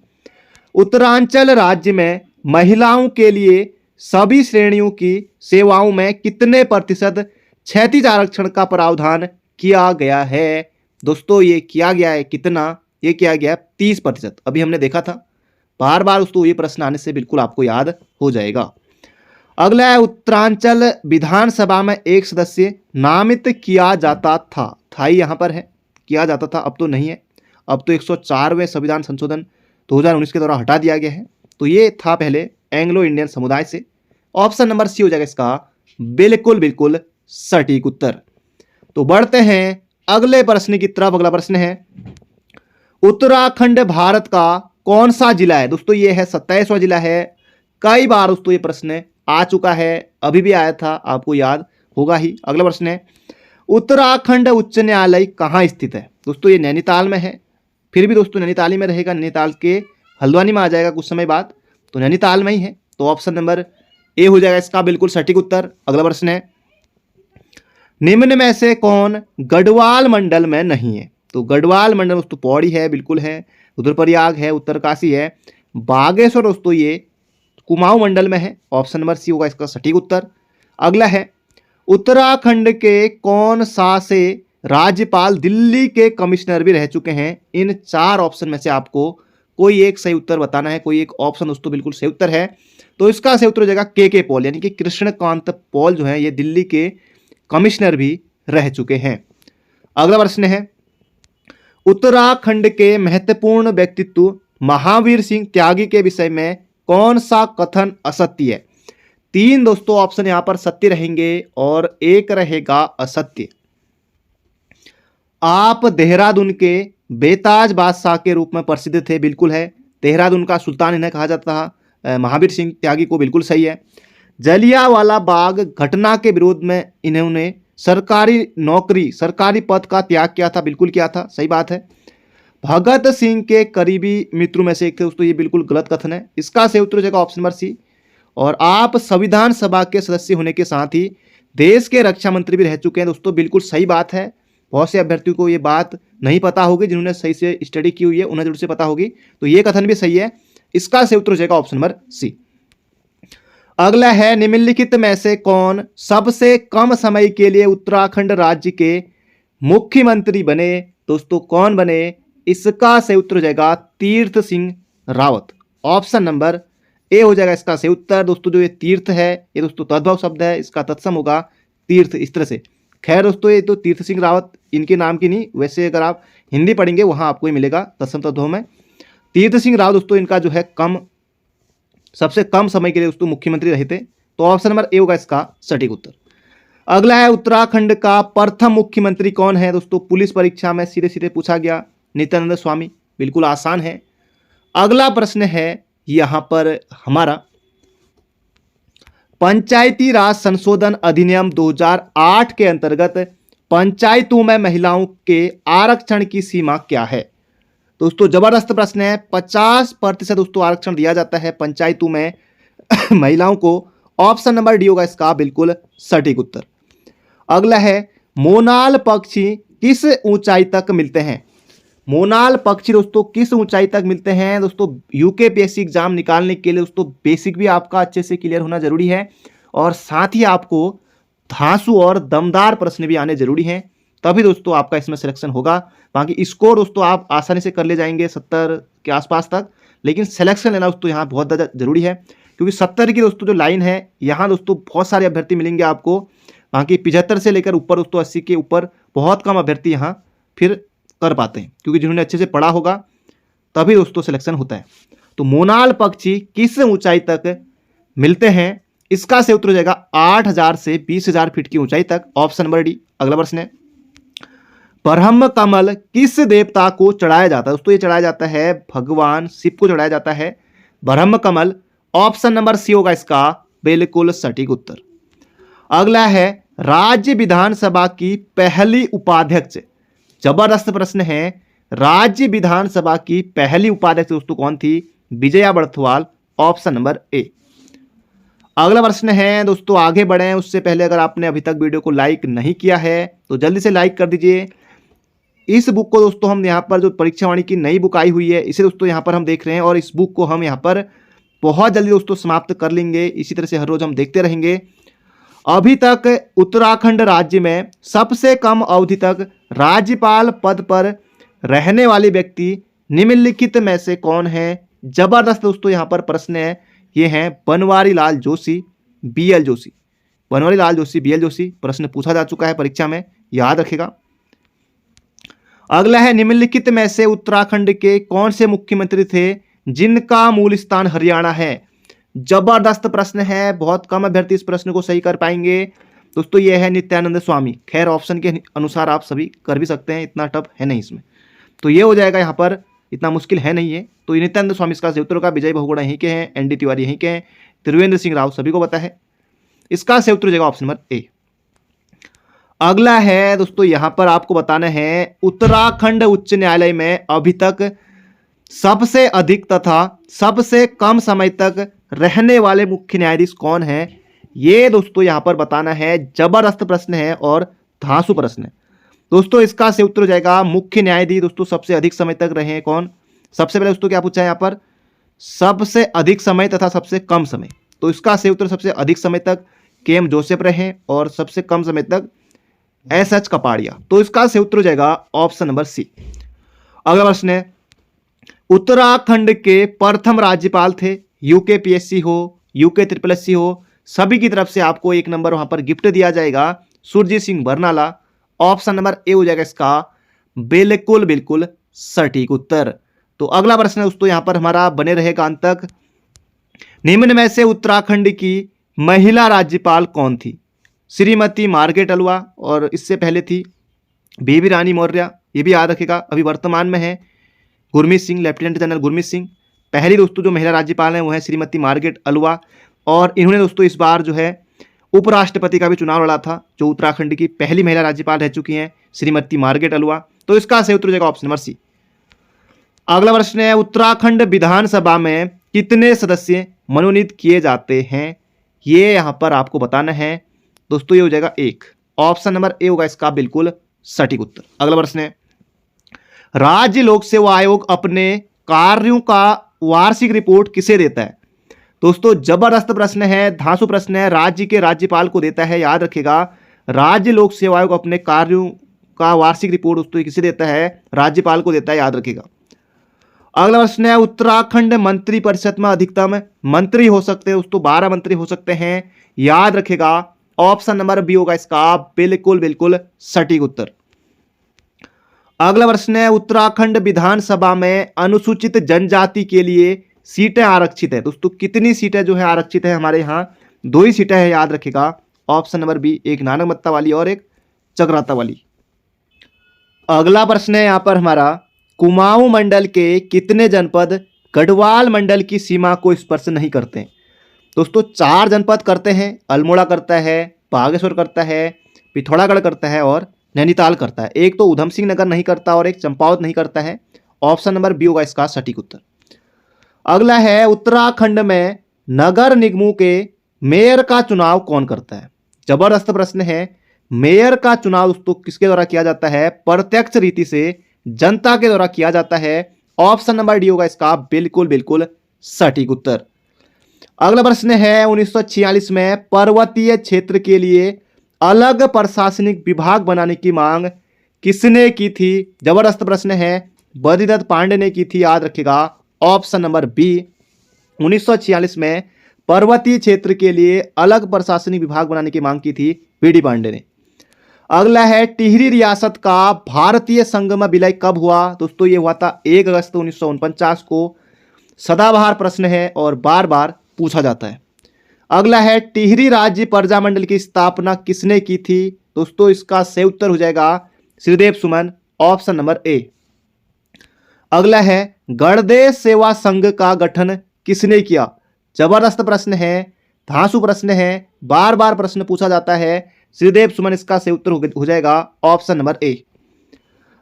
उत्तरांचल राज्य में महिलाओं के लिए सभी श्रेणियों की सेवाओं में कितने प्रतिशत क्षैतिज आरक्षण का प्रावधान किया गया है? दोस्तों ये किया गया है कितना? ये किया गया है 30%। अभी हमने देखा था, बार बार दोस्तों ये प्रश्न आने से बिल्कुल आपको याद हो जाएगा। अगला है, उत्तरांचल विधानसभा में एक सदस्य नामित किया जाता था ही यहाँ पर है, किया जाता था, अब तो नहीं है। अब तो 104वें संविधान संशोधन 2019 के द्वारा हटा दिया गया है। तो ये था पहले एंग्लो इंडियन समुदाय से। ऑप्शन नंबर सी हो जाएगा इसका बिल्कुल बिल्कुल सटीक उत्तर। तो बढ़ते हैं अगले प्रश्न की तरफ। अगला प्रश्न है, उत्तराखंड भारत का कौन सा जिला है? दोस्तों ये है 27वां जिला है। कई बार दोस्तों ये प्रश्न आ चुका है, अभी भी आया था, आपको याद होगा ही। अगला प्रश्न है, उत्तराखंड उच्च न्यायालय कहाँ स्थित है? दोस्तों ये नैनीताल में है, फिर भी दोस्तों नैनीताल ही में रहेगा, नैनीताल के हल्द्वानी में आ जाएगा कुछ समय बाद, तो नैनीताल में ही है। तो ऑप्शन नंबर ए हो जाएगा इसका बिल्कुल सटीक उत्तर। अगला प्रश्न है, निम्न में से कौन गढ़वाल मंडल में नहीं है? तो गढ़वाल मंडल दोस्तों पौड़ी है, बिल्कुल है, रुद्रप्रयाग है, उत्तरकाशी है, बागेश्वर दोस्तों ये कुमाऊं मंडल में है। ऑप्शन नंबर सी होगा इसका सटीक उत्तर। अगला है, उत्तराखंड के कौन सा से राज्यपाल दिल्ली के कमिश्नर भी रह चुके हैं? इन 4 ऑप्शन में से आपको कोई एक सही उत्तर बताना है। कोई एक ऑप्शन दोस्तों बिल्कुल सही उत्तर है, तो इसका सही उत्तर हो जाएगा के पॉल, यानी कि कृष्णकांत पॉल जो है ये दिल्ली के कमिश्नर भी रह चुके हैं। अगला प्रश्न है, उत्तराखंड के महत्वपूर्ण व्यक्तित्व महावीर सिंह त्यागी के विषय में कौन सा कथन असत्य है? 3 दोस्तों ऑप्शन यहां पर सत्य रहेंगे और एक रहेगा असत्य। आप देहरादून के बेताज बादशाह के रूप में प्रसिद्ध थे, बिल्कुल है। देहरादून का सुल्तान इन्हें कहा जाता है, महावीर सिंह त्यागी को, बिल्कुल सही है। जलियांवाला बाग घटना के विरोध में इन्होंने सरकारी नौकरी, सरकारी पद का त्याग किया था, बिल्कुल किया था, सही बात है। भगत सिंह के करीबी मित्रों में से एक थे दोस्तों, ये बिल्कुल गलत कथन है। इसका सही उत्तर हो जाएगा ऑप्शन नंबर सी। और आप संविधान सभा के सदस्य होने के साथ ही देश के रक्षा मंत्री भी रह चुके हैं दोस्तों, बिल्कुल सही बात है। बहुत से अभ्यर्थियों को ये बात नहीं पता होगी, जिन्होंने सही से स्टडी की हुई है उन्हें जरूर से पता होगी, तो ये कथन भी सही है। इसका सही उत्तर हो जाएगा ऑप्शन नंबर सी। अगला है, निम्नलिखित में से कौन सबसे कम समय के लिए उत्तराखंड राज्य के मुख्यमंत्री बने? दोस्तों कौन बने? इसका सही उत्तर हो जाएगा तीर्थ Singh Rawat. Option number A हो जाएगा इसका सही उत्तर। दोस्तों जो ये तीर्थ है ये दोस्तों तद्भव शब्द है, इसका तत्सम होगा तीर्थ, इस तरह से। खैर दोस्तों ये तो तीर्थ सिंह रावत इनके नाम की नहीं, वैसे अगर आप हिंदी पढ़ेंगे वहां आपको ही मिलेगा तत्सम तद्भव में। तीर्थ सिंह रावत दोस्तों इनका जो है सबसे कम समय के लिए दोस्तों मुख्यमंत्री रहे थे, तो ऑप्शन नंबर ए होगा इसका सटीक उत्तर। अगला है, उत्तराखंड का प्रथम मुख्यमंत्री कौन है? दोस्तों पुलिस परीक्षा में सीधे सीधे पूछा गया, नित्यानंद स्वामी, बिल्कुल आसान है। अगला प्रश्न है यहां पर हमारा, पंचायती राज संशोधन अधिनियम 2008 के अंतर्गत पंचायतों में महिलाओं के आरक्षण की सीमा क्या है? दोस्तों जबरदस्त प्रश्न है। 50% दोस्तों आरक्षण दिया जाता है पंचायतों में महिलाओं को। ऑप्शन नंबर डी होगा इसका बिल्कुल सटीक उत्तर। अगला है, मोनाल पक्षी किस ऊंचाई तक मिलते हैं? मोनाल पक्षी दोस्तों किस ऊंचाई तक मिलते हैं? दोस्तों यूकेपीएससी एग्जाम निकालने के लिए दोस्तों बेसिक भी आपका अच्छे से क्लियर होना जरूरी है, और साथ ही आपको धांसू और दमदार प्रश्न भी आने जरूरी हैं, तभी दोस्तों आपका इसमें सिलेक्शन होगा। बाकी स्कोर दोस्तों आप आसानी से कर ले जाएंगे 70 के आसपास तक, लेकिन सिलेक्शन लेना दोस्तों यहाँ बहुत ज़्यादा जरूरी है, क्योंकि 70 की दोस्तों जो लाइन है यहाँ दोस्तों बहुत सारे अभ्यर्थी मिलेंगे आपको। बाकी 75 से लेकर ऊपर दोस्तों 80 के ऊपर बहुत कम अभ्यर्थी यहाँ फिर कर पाते हैं, क्योंकि जिन्होंने अच्छे से पढ़ा होगा तभी दोस्तों सिलेक्शन होता है। तो मोनाल पक्षी किस ऊंचाई तक मिलते हैं? इसका सही उत्तर हो जाएगा 8000 से 20,000 फीट की ऊंचाई तक। Option number D. अगला प्रश्न है, ब्रह्म कमल किस देवता को चढ़ाया जाता है? दोस्तों ये चढ़ाया जाता है भगवान शिव को चढ़ाया जाता है ब्रह्म कमल। ऑप्शन नंबर सी होगा इसका बिल्कुल सटीक उत्तर। अगला है, राज्य विधानसभा की पहली उपाध्यक्ष, जबरदस्त प्रश्न है, राज्य विधानसभा की पहली उपाध्यक्ष दोस्तों कौन थी? Vijaya Barthwal. Option number A. अगला प्रश्न है दोस्तों, आगे बढ़ें उससे पहले अगर आपने अभी तक वीडियो को लाइक नहीं किया है तो जल्दी से लाइक कर दीजिए। इस बुक को दोस्तों हम यहाँ पर जो परीक्षा वाणी की नई बुक आई हुई है इसे दोस्तों यहाँ पर हम देख रहे हैं, और इस बुक को हम यहाँ पर बहुत जल्दी दोस्तों समाप्त कर लेंगे। इसी तरह से हर रोज हम देखते रहेंगे। अभी तक उत्तराखंड राज्य में सबसे कम अवधि तक राज्यपाल पद पर रहने वाले व्यक्ति निम्नलिखित में से कौन है? जबरदस्त दोस्तों यहाँ पर प्रश्न है, ये हैं बनवारी लाल जोशी, बीएल जोशी। बनवारी लाल जोशी, बीएल जोशी, प्रश्न पूछा जा चुका है परीक्षा में, याद रखेगा। अगला है, निम्नलिखित में से उत्तराखंड के कौन से मुख्यमंत्री थे जिनका मूल स्थान हरियाणा है? जबरदस्त प्रश्न है, बहुत कम अभ्यर्थी इस प्रश्न को सही कर पाएंगे दोस्तों। ये है नित्यानंद स्वामी। खैर ऑप्शन के अनुसार आप सभी कर भी सकते हैं, इतना टफ है नहीं इसमें, तो ये हो जाएगा यहाँ पर, इतना मुश्किल है नहीं है। तो नित्यानंद स्वामी इसका सही उत्तर होगा। विजय बहुगुणा यहीं के हैं, एनडी तिवारी यहीं के हैं, त्रिवेंद्र सिंह राव सभी को पता है। इसका सही उत्तर हो जाएगा ऑप्शन नंबर ए। अगला है दोस्तों, यहाँ पर आपको बताना है, उत्तराखंड उच्च न्यायालय में अभी तक सबसे अधिक तथा सबसे कम समय तक रहने वाले मुख्य न्यायाधीश कौन है? ये दोस्तों यहाँ पर बताना है। जबरदस्त प्रश्न है और धांसू प्रश्न है दोस्तों। इसका सही उत्तर हो जाएगा मुख्य न्यायाधीश दोस्तों सबसे अधिक समय तक रहे हैं कौन? सबसे पहले दोस्तों क्या पूछा है यहाँ पर? सबसे अधिक समय तथा सबसे कम समय। तो इसका सही उत्तर सबसे अधिक समय तक KM जोसेफ रहे और सबसे कम समय तक SH कपाड़िया। तो इसका सही उत्तर हो जाएगा ऑप्शन नंबर सी। अगला प्रश्न है, उत्तराखंड के प्रथम राज्यपाल थे, UKPSC हो, UKSSC हो, सभी की तरफ से आपको 1 नंबर वहां पर गिफ्ट दिया जाएगा, Surjit Singh Barnala. Option number A हो जाएगा इसका बिल्कुल बिल्कुल सटीक उत्तर। तो अगला प्रश्न है दोस्तों, यहां पर हमारा बने रहेगा अंत तक। निम्न में से उत्तराखंड की महिला राज्यपाल कौन थी? श्रीमती मार्गरेट अल्वा, और इससे पहले थी बेबी रानी मौर्य, ये भी याद रखेगा। अभी वर्तमान में है गुरमीत सिंह, लेफ्टिनेंट जनरल गुरमीत सिंह। पहली दोस्तों जो महिला राज्यपाल हैं वो है श्रीमती मार्गरेट अल्वा, और इन्होंने दोस्तों इस बार जो है उपराष्ट्रपति का भी चुनाव लड़ा था। जो उत्तराखंड की पहली महिला राज्यपाल रह चुकी हैं श्रीमती मार्गरेट अल्वा। तो इसका सही उत्तर हो जाएगा ऑप्शन नंबर सी। अगला प्रश्न है, उत्तराखंड विधानसभा में कितने सदस्य मनोनीत किए जाते हैं? ये यहां पर आपको बताना है दोस्तों, ये हो जाएगा 1। ऑप्शन नंबर ए होगा इसका बिल्कुल सटीक उत्तर। अगला प्रश्न है, राज्य लोक सेवा आयोग अपने कार्यों का वार्षिक रिपोर्ट किसे देता है? दोस्तों जबरदस्त प्रश्न है, धांसू प्रश्न है, राज्य के राज्यपाल को देता है, याद रखेगा। राज्य लोक सेवा आयोग अपने कार्यों का वार्षिक रिपोर्ट दोस्तों किसे देता है? राज्यपाल को देता है, याद रखेगा। अगला प्रश्न है, उत्तराखंड मंत्री परिषद में अधिकतम मंत्री हो सकते हैं दोस्तों, 12 मंत्री हो सकते हैं, याद रखेगा। ऑप्शन नंबर बी होगा इसका बिल्कुल बिल्कुल सटीक उत्तर। अगला प्रश्न है, उत्तराखंड विधानसभा में अनुसूचित जनजाति के लिए सीटें आरक्षित है दोस्तों, कितनी सीटें जो है आरक्षित है? हमारे यहाँ 2 ही सीटें हैं, याद रखेगा। ऑप्शन नंबर बी, एक नानकमत्ता वाली और एक चक्राता वाली। अगला प्रश्न है यहाँ पर हमारा, कुमाऊं मंडल के कितने जनपद गढ़वाल मंडल की सीमा को स्पर्श नहीं करते हैं? दोस्तों 4 जनपद करते हैं, अल्मोड़ा करता है, बागेश्वर करता है, पिथौरागढ़ करता है और नैनीताल करता है। एक तो उधम सिंह नगर नहीं करता और एक चंपावत नहीं करता है। ऑप्शन नंबर बी होगा इसका सटीक उत्तर। अगला है, उत्तराखंड में नगर निगमों के मेयर का चुनाव कौन करता है? जबरदस्त प्रश्न है। मेयर का चुनाव दोस्तों किसके द्वारा किया जाता है? प्रत्यक्ष रीति से जनता के द्वारा किया जाता है। ऑप्शन नंबर डी होगा इसका बिल्कुल बिल्कुल सटीक उत्तर। अगला प्रश्न है, 1946 में पर्वतीय क्षेत्र के लिए अलग प्रशासनिक विभाग बनाने की मांग किसने की थी? जबरदस्त प्रश्न है, बद्रीदत्त पांडे ने की थी, याद रखेगा। ऑप्शन नंबर बी, 1946 में पर्वतीय क्षेत्र के लिए अलग प्रशासनिक विभाग बनाने की मांग की थी BD पांडे ने। अगला है, टिहरी रियासत का भारतीय संघ में विलय कब हुआ? दोस्तों ये हुआ था 1 अगस्त 1949 को। सदाबहार प्रश्न है और बार बार पूछा जाता है। अगला है, टिहरी राज्य प्रजामंडल की स्थापना किसने की थी? दोस्तों इसका सही उत्तर हो जाएगा Shridev Suman. Option number A. अगला है, गणदेश सेवा संघ का गठन किसने किया? जबरदस्त प्रश्न है, धांसू प्रश्न है, बार बार प्रश्न पूछा जाता है। श्रीदेव सुमन इसका सही उत्तर हो जाएगा ऑप्शन नंबर ए।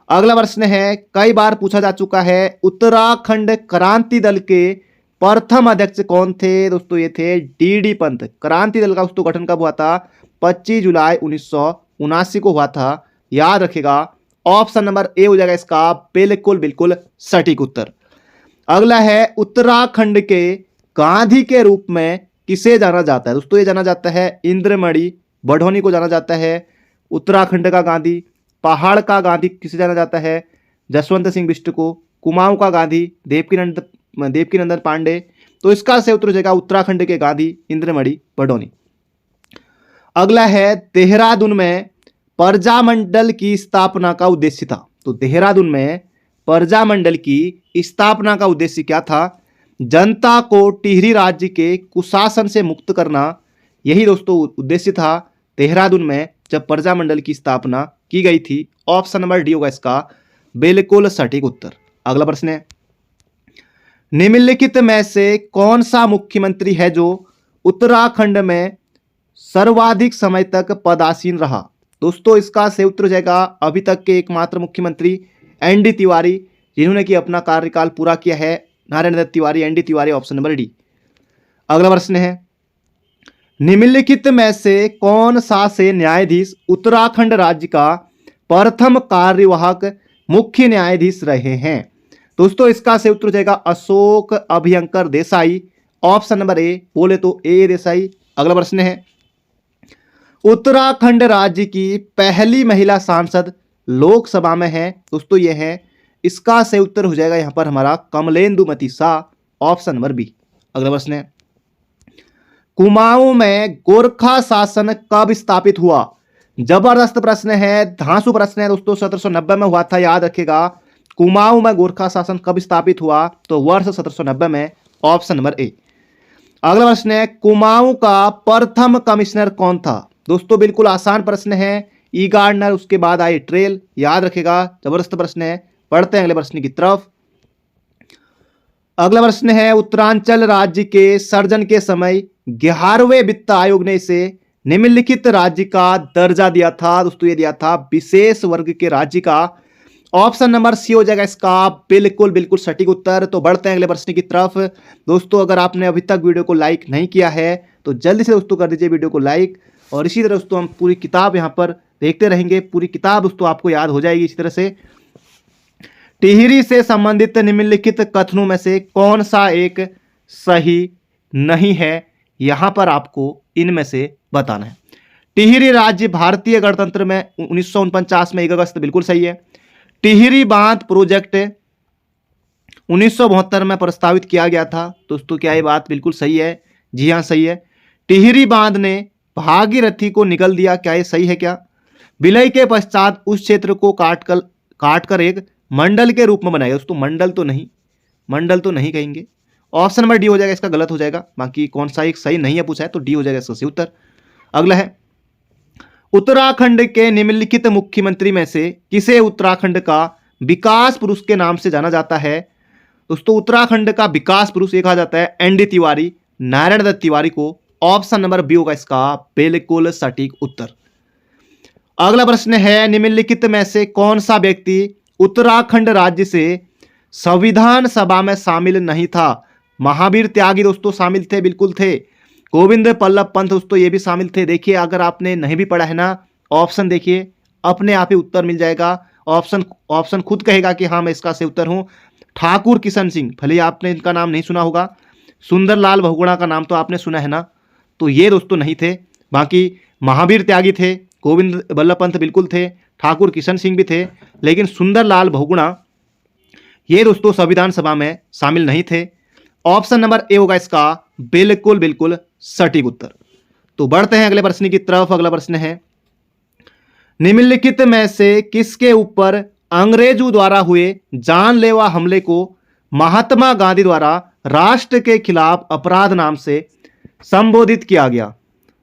अगला प्रश्न है, कई बार पूछा जा चुका है, उत्तराखंड क्रांति दल के प्रथम अध्यक्ष कौन थे? दोस्तों ये थे DD पंत। क्रांति दल का दोस्तों गठन कब हुआ था? 25 जुलाई 1979 को हुआ था, याद रखेगा। ऑप्शन नंबर ए हो जाएगा इसका बिल्कुल बिल्कुल सटीक उत्तर। अगला है, उत्तराखंड के गांधी के रूप में किसे जाना जाता है? दोस्तों ये जाना जाता है इंद्रमणि बढ़ौनी को जाना जाता है। उत्तराखंड का गांधी, पहाड़ का गांधी किसे जाना जाता है? जसवंत सिंह बिष्ट को। कुमाऊं का गांधी देवकीनंदन पांडे। तो इसका सही उत्तर हो जाएगा उत्तराखंड के गांधी इंद्रमणि बढ़ौनी। अगला है, देहरादून में प्रजामंडल की स्थापना का उद्देश्य था। तो देहरादून में प्रजामंडल की स्थापना का उद्देश्य क्या था? जनता को टिहरी राज्य के कुशासन से मुक्त करना, यही दोस्तों उद्देश्य था देहरादून में जब प्रजामंडल की स्थापना की गई थी। ऑप्शन नंबर डी होगा इसका बिल्कुल सटीक उत्तर। अगला प्रश्न है, निम्नलिखित में से कौन सा मुख्यमंत्री है जो उत्तराखंड में सर्वाधिक समय तक पदासीन रहा? दोस्तों इसका सही उत्तर हो जाएगा अभी तक के एकमात्र मुख्यमंत्री ND तिवारी, जिन्होंने कि अपना कार्यकाल पूरा किया है, Narayan Dutt Tiwari, ND Tiwari. Option number D. अगला प्रश्न है, निम्नलिखित में से कौन सा से न्यायाधीश उत्तराखंड राज्य का प्रथम कार्यवाहक मुख्य न्यायाधीश रहे हैं? दोस्तों इसका सही उत्तर हो जाएगा Ashok Abhyankar Desai. Option number A, बोले तो ए देसाई। अगला प्रश्न है, उत्तराखंड राज्य की पहली महिला सांसद लोकसभा में है दोस्तों, ये है। इसका सही उत्तर हो जाएगा यहाँ पर हमारा कमलेंदुमती शाह, ऑप्शन नंबर बी। अगला प्रश्न है, कुमाऊं में गोरखा शासन कब स्थापित हुआ? जबरदस्त प्रश्न है, धांसू प्रश्न है दोस्तों। 1790 में हुआ था, याद रखिएगा। कुमाऊं में गोरखा शासन कब स्थापित हुआ? तो वर्ष 1790 में, ऑप्शन नंबर ए। अगला प्रश्न है, कुमाऊं का प्रथम कमिश्नर कौन था? दोस्तों बिल्कुल आसान प्रश्न है, ई गार्डनर, उसके बाद आई ट्रेल, याद रखेगा। जबरदस्त प्रश्न है। पढ़ते हैं अगले प्रश्न की तरफ। अगला प्रश्न है, उत्तरांचल राज्य के सृजन के समय 11वें वित्त आयोग ने इसे निम्नलिखित राज्य का दर्जा दिया था। दोस्तों ये दिया था विशेष वर्ग के राज्य का। ऑप्शन नंबर सी हो जाएगा इसका बिल्कुल बिल्कुल सटीक उत्तर। तो बढ़ते हैं अगले प्रश्न की तरफ। दोस्तों अगर आपने अभी तक वीडियो को लाइक नहीं किया है तो जल्दी से दोस्तों कर दीजिए वीडियो को लाइक। और इसी तरह दोस्तों हम पूरी किताब यहाँ पर देखते रहेंगे। पूरी किताब दोस्तों आपको याद हो जाएगी इसी तरह से। टिहरी से संबंधित निम्नलिखित कथनों में से कौन सा एक सही नहीं है? यहां पर आपको इनमें से बताना है। टिहरी राज्य भारतीय गणतंत्र में 1949 में 1 अगस्त, बिल्कुल सही है। टिहरी बांध प्रोजेक्ट 1972 में प्रस्तावित किया गया था। दोस्तों क्या ये बात बिल्कुल सही है? जी हाँ सही है। टिहरी बांध ने भागीरथी को निगल दिया, क्या ये सही है क्या? विलय के पश्चात उस क्षेत्र को काटकर एक मंडल के रूप में बनाया। दोस्तों मंडल तो नहीं कहेंगे। ऑप्शन नंबर डी हो जाएगा, इसका गलत हो जाएगा। बाकी कौन सा एक सही नहीं है पूछा है तो डी हो जाएगा इसका सही उत्तर। अगला है, उत्तराखंड के निम्नलिखित मुख्यमंत्री में से किसे उत्तराखंड का विकास पुरुष के नाम से जाना जाता है? दोस्तों उत्तराखंड का विकास पुरुष ये कहा जाता है एनडी तिवारी, नारायण दत्त तिवारी को। ऑप्शन नंबर बी होगा इसका बिल्कुल सटीक उत्तर। अगला प्रश्न है, निम्नलिखित में से कौन सा व्यक्ति उत्तराखंड राज्य से संविधान सभा में शामिल नहीं था? महावीर त्यागी दोस्तों शामिल थे, बिल्कुल थे। गोविंद बल्लभ पंत दोस्तों ये भी शामिल थे। देखिए अगर आपने नहीं भी पढ़ा है ना, ऑप्शन देखिए, अपने आप ही उत्तर मिल जाएगा। ऑप्शन खुद कहेगा कि हाँ मैं इसका सही उत्तर हूँ। ठाकुर किशन सिंह, भले आपने इनका नाम नहीं सुना होगा। सुंदरलाल बहुगुणा का नाम तो आपने सुना है ना, तो ये दोस्तों नहीं थे। बाकी महावीर त्यागी थे, गोविंद बल्लभ पंत बिल्कुल थे, ठाकुर किशन सिंह भी थे, लेकिन सुंदरलाल बहुगुणा ये दोस्तों संविधान सभा में शामिल नहीं थे। ऑप्शन नंबर ए होगा इसका बिल्कुल बिल्कुल सटीक उत्तर। तो बढ़ते हैं अगले प्रश्न की तरफ। अगला प्रश्न है, निम्नलिखित में से किसके ऊपर अंग्रेजों द्वारा हुए जानलेवा हमले को महात्मा गांधी द्वारा राष्ट्र के खिलाफ अपराध नाम से संबोधित किया गया?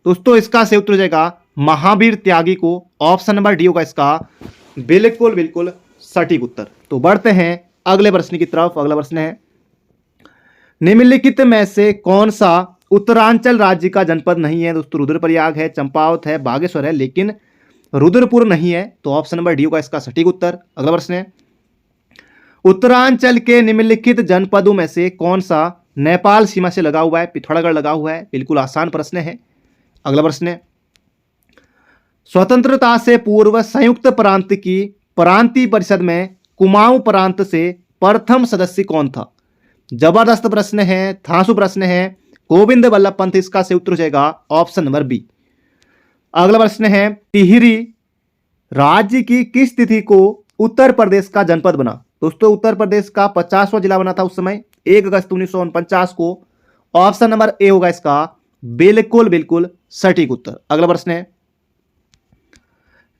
दोस्तों इसका सही उत्तर हो जाएगा महावीर त्यागी को। ऑप्शन नंबर डी होगा इसका बिल्कुल बिल्कुल सटीक उत्तर। तो बढ़ते हैं अगले प्रश्न की तरफ। अगला प्रश्न है, निम्नलिखित में से कौन सा उत्तरांचल राज्य का जनपद नहीं है? दोस्तों रुद्रप्रयाग है, चंपावत है, बागेश्वर है, लेकिन रुद्रपुर नहीं है। तो ऑप्शन नंबर डी होगा इसका सटीक उत्तर। अगला प्रश्न है, उत्तरांचल के निम्नलिखित जनपदों में से कौन सा नेपाल सीमा से लगा हुआ है? पिथौरागढ़ लगा हुआ है, बिल्कुल आसान प्रश्न है। अगला प्रश्न है, स्वतंत्रता से पूर्व संयुक्त प्रांत की प्रांतीय परिषद में कुमाऊं प्रांत से प्रथम सदस्य कौन था? जबरदस्त प्रश्न है, धांसू प्रश्न है। गोविंद बल्लभ पंत इसका सही उत्तर हो जाएगा ऑप्शन नंबर बी। अगला प्रश्न है, टिहरी राज्य की किस तिथि को उत्तर प्रदेश का जनपद बना? दोस्तों उत्तर प्रदेश का 50वां जिला बना था उस समय, 1 अगस्त 1949 को। ऑप्शन नंबर ए होगा इसका बिल्कुल बिल्कुल सटीक उत्तर। अगला प्रश्न है,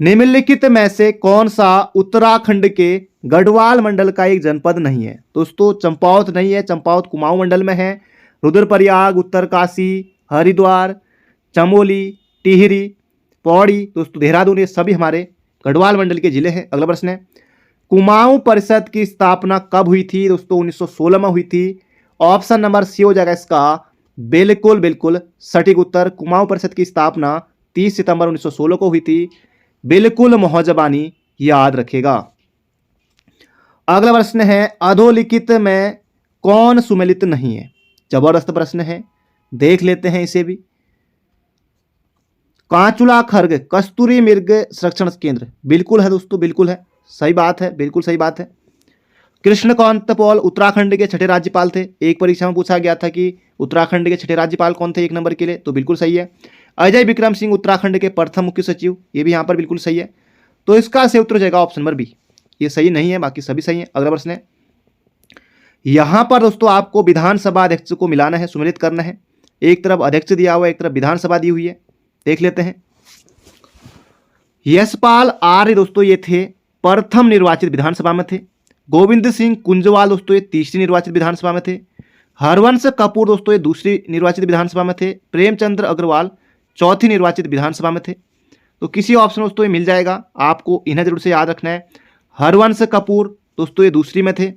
निम्नलिखित में से कौन सा उत्तराखंड के गढ़वाल मंडल का एक जनपद नहीं है? दोस्तों चंपावत नहीं है, चंपावत कुमाऊं मंडल में है। रुद्रप्रयाग, उत्तरकाशी, हरिद्वार, चमोली, टिहरी, पौड़ी, दोस्तों देहरादून, ये सभी हमारे गढ़वाल मंडल के जिले हैं। अगला प्रश्न है, कुमाऊं परिषद की स्थापना कब हुई थी? दोस्तों 1916 में हुई थी। ऑप्शन नंबर सी हो जाएगा इसका बिल्कुल बिल्कुल सटीक उत्तर। कुमाऊं परिषद की स्थापना 30 सितंबर 1916 को हुई थी। बिल्कुल मौजबानी याद रखेगा। अगला प्रश्न है, अधोलिखित में कौन सुमेलित नहीं है? जबरदस्त प्रश्न है, देख लेते हैं इसे भी। कांचुला खर्ग कस्तूरी मृग संरक्षण केंद्र, बिल्कुल है दोस्तों, बिल्कुल है, सही बात है, बिल्कुल सही बात है। कृष्णकांत पॉल उत्तराखंड के छठे राज्यपाल थे। एक परीक्षा में पूछा गया था कि उत्तराखंड के छठे राज्यपाल कौन थे 1 नंबर के लिए, तो बिल्कुल सही है। अजय विक्रम सिंह उत्तराखंड के प्रथम मुख्य सचिव, ये भी यहाँ पर बिल्कुल सही है। तो इसका सही उत्तर हो जाएगा ऑप्शन नंबर बी। ये सही नहीं है, बाकी सभी सही है। अगला प्रश्न है, यहाँ पर दोस्तों आपको विधानसभा अध्यक्ष को मिलाना है, सम्मिलित करना है। एक तरफ अध्यक्ष दिया हुआ है, एक तरफ विधानसभा दी हुई है। देख लेते हैं। यशपाल आर्य दोस्तों ये थे प्रथम निर्वाचित विधानसभा में थे। गोविंद सिंह कुंजवाल दोस्तों ये तीसरी निर्वाचित विधानसभा में थे। हरवंश कपूर दोस्तों ये दूसरी निर्वाचित विधानसभा में थे। प्रेमचंद्र अग्रवाल चौथी निर्वाचित विधानसभा में थे। तो किसी ऑप्शन दोस्तों ये मिल जाएगा, आपको इन्हें जरूर से याद रखना है। हरवंश कपूर दोस्तों ये दूसरी में थे।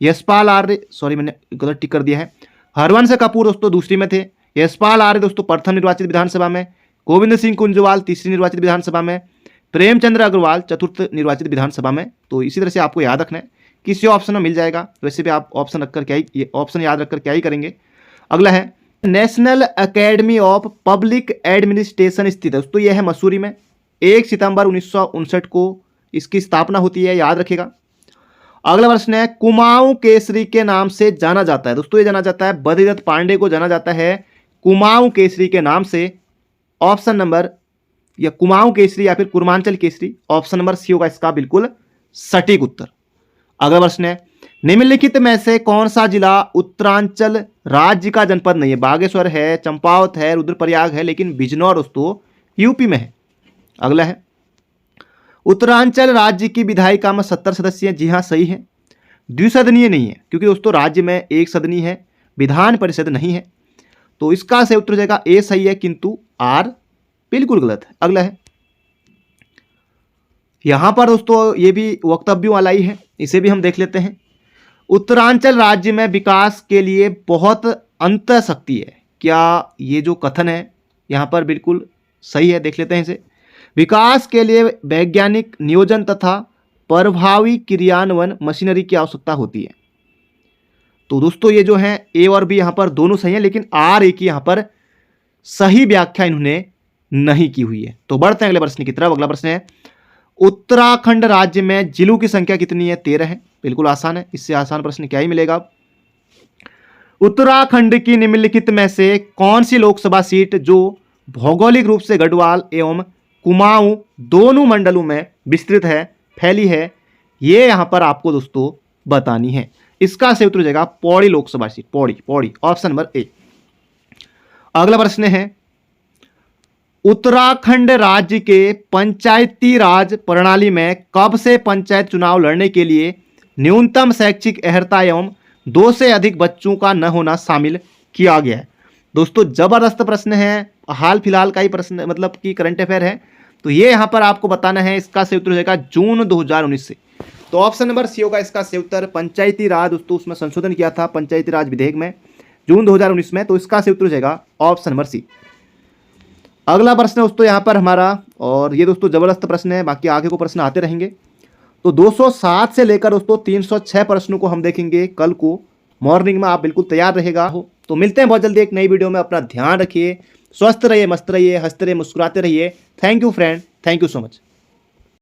यशपाल आर्य, सॉरी मैंने गलत टिक कर दिया है। हरवंश कपूर दोस्तों दूसरी में थे। यशपाल आर्य दोस्तों प्रथम निर्वाचित विधानसभा में। गोविंद सिंह कुंजवाल तीसरी निर्वाचित विधानसभा में। प्रेमचंद्र अग्रवाल चतुर्थ निर्वाचित विधानसभा में। तो इसी तरह से आपको याद रखना है, किसी ऑप्शन में मिल जाएगा। वैसे भी आप ऑप्शन रखकर क्या ही, ऑप्शन याद रखकर क्या ही करेंगे। अगला है, national academy of public administration स्थित है दोस्तों, यह है मसूरी में। 1 सितंबर 1959 को इसकी स्थापना होती है, याद रखिएगा। अगला प्रश्न है, कुमाऊं केसरी के नाम से जाना जाता है दोस्तों, ये जाना जाता है बद्रीदत्त पांडे को जाना जाता है कुमाऊं केसरी के नाम से। ऑप्शन नंबर, या कुमाऊं केसरी या फिर Kurmanchal Kesari, option number C होगा इसका बिल्कुल सटीक उत्तर। अगला प्रश्न है, निम्नलिखित में से कौन सा जिला उत्तरांचल राज्य का जनपद नहीं है? बागेश्वर है, चंपावत है, रुद्रप्रयाग है, लेकिन बिजनौर दोस्तों यूपी में है। अगला है, उत्तरांचल राज्य की विधायिका में 70 सदस्य हैं। जी हाँ, सही है। द्विसदनीय नहीं है, क्योंकि दोस्तों राज्य में एक सदनी है, विधान परिषद नहीं है। तो इसका सही उत्तर हो जाएगा ए सही है, किंतु आर बिल्कुल गलत है। अगला है, यहां पर दोस्तों ये भी वक्तव्यों वाला ही है, इसे भी हम देख लेते हैं। उत्तरांचल राज्य में विकास के लिए बहुत अंतःशक्ति है। क्या ये जो कथन है यहां पर बिल्कुल सही है? देख लेते हैं इसे। विकास के लिए वैज्ञानिक नियोजन तथा प्रभावी क्रियान्वयन मशीनरी की आवश्यकता होती है। तो दोस्तों ये जो है ए और बी यहाँ पर दोनों सही हैं, लेकिन आर ए की यहाँ पर सही व्याख्या इन्होंने नहीं की हुई है। तो बढ़ते हैं अगले प्रश्न की तरफ। अगला प्रश्न है, उत्तराखंड राज्य में जिलों की संख्या कितनी है? 13 है। बिल्कुल आसान है, इससे आसान प्रश्न क्या ही मिलेगा। उत्तराखंड की निम्नलिखित में से कौन सी लोकसभा सीट जो भौगोलिक रूप से गढ़वाल एवं कुमाऊं दोनों मंडलों में विस्तृत है, फैली है, ये यहां पर आपको दोस्तों बतानी है। इसका सही उत्तर हो जाएगा Pauri Lok Sabha seat, Pauri, option number A. अगला प्रश्न है, उत्तराखंड राज्य के पंचायती राज प्रणाली में कब से पंचायत चुनाव लड़ने के लिए न्यूनतम शैक्षिक अर्हता एवं 2 से अधिक बच्चों का न होना शामिल किया गया है? दोस्तों जबरदस्त प्रश्न है, हाल फिलहाल का ही प्रश्न, मतलब कि करंट अफेयर है। तो ये यहां पर आपको बताना है, इसका सही उत्तर हो जाएगा जून 2019 से। तो ऑप्शन नंबर सी होगा इसका सही उत्तर। पंचायती राज दोस्तों उसमें संशोधन किया था पंचायती राज विधेयक में जून 2019 में, तो इसका सही उत्तर हो जाएगा ऑप्शन नंबर सी। अगला प्रश्न दोस्तों यहाँ पर हमारा, और ये दोस्तों जबरदस्त प्रश्न है, बाकी आगे को प्रश्न आते रहेंगे। तो 207 से लेकर दोस्तों 306 प्रश्नों को हम देखेंगे कल को मॉर्निंग में। आप बिल्कुल तैयार रहेगा हो। तो मिलते हैं बहुत जल्दी एक नई वीडियो में। अपना ध्यान रखिए, स्वस्थ रहिए, मस्त रहिए, हंसते रहिए, मुस्कुराते रहिए। Thank you friend, thank you so much.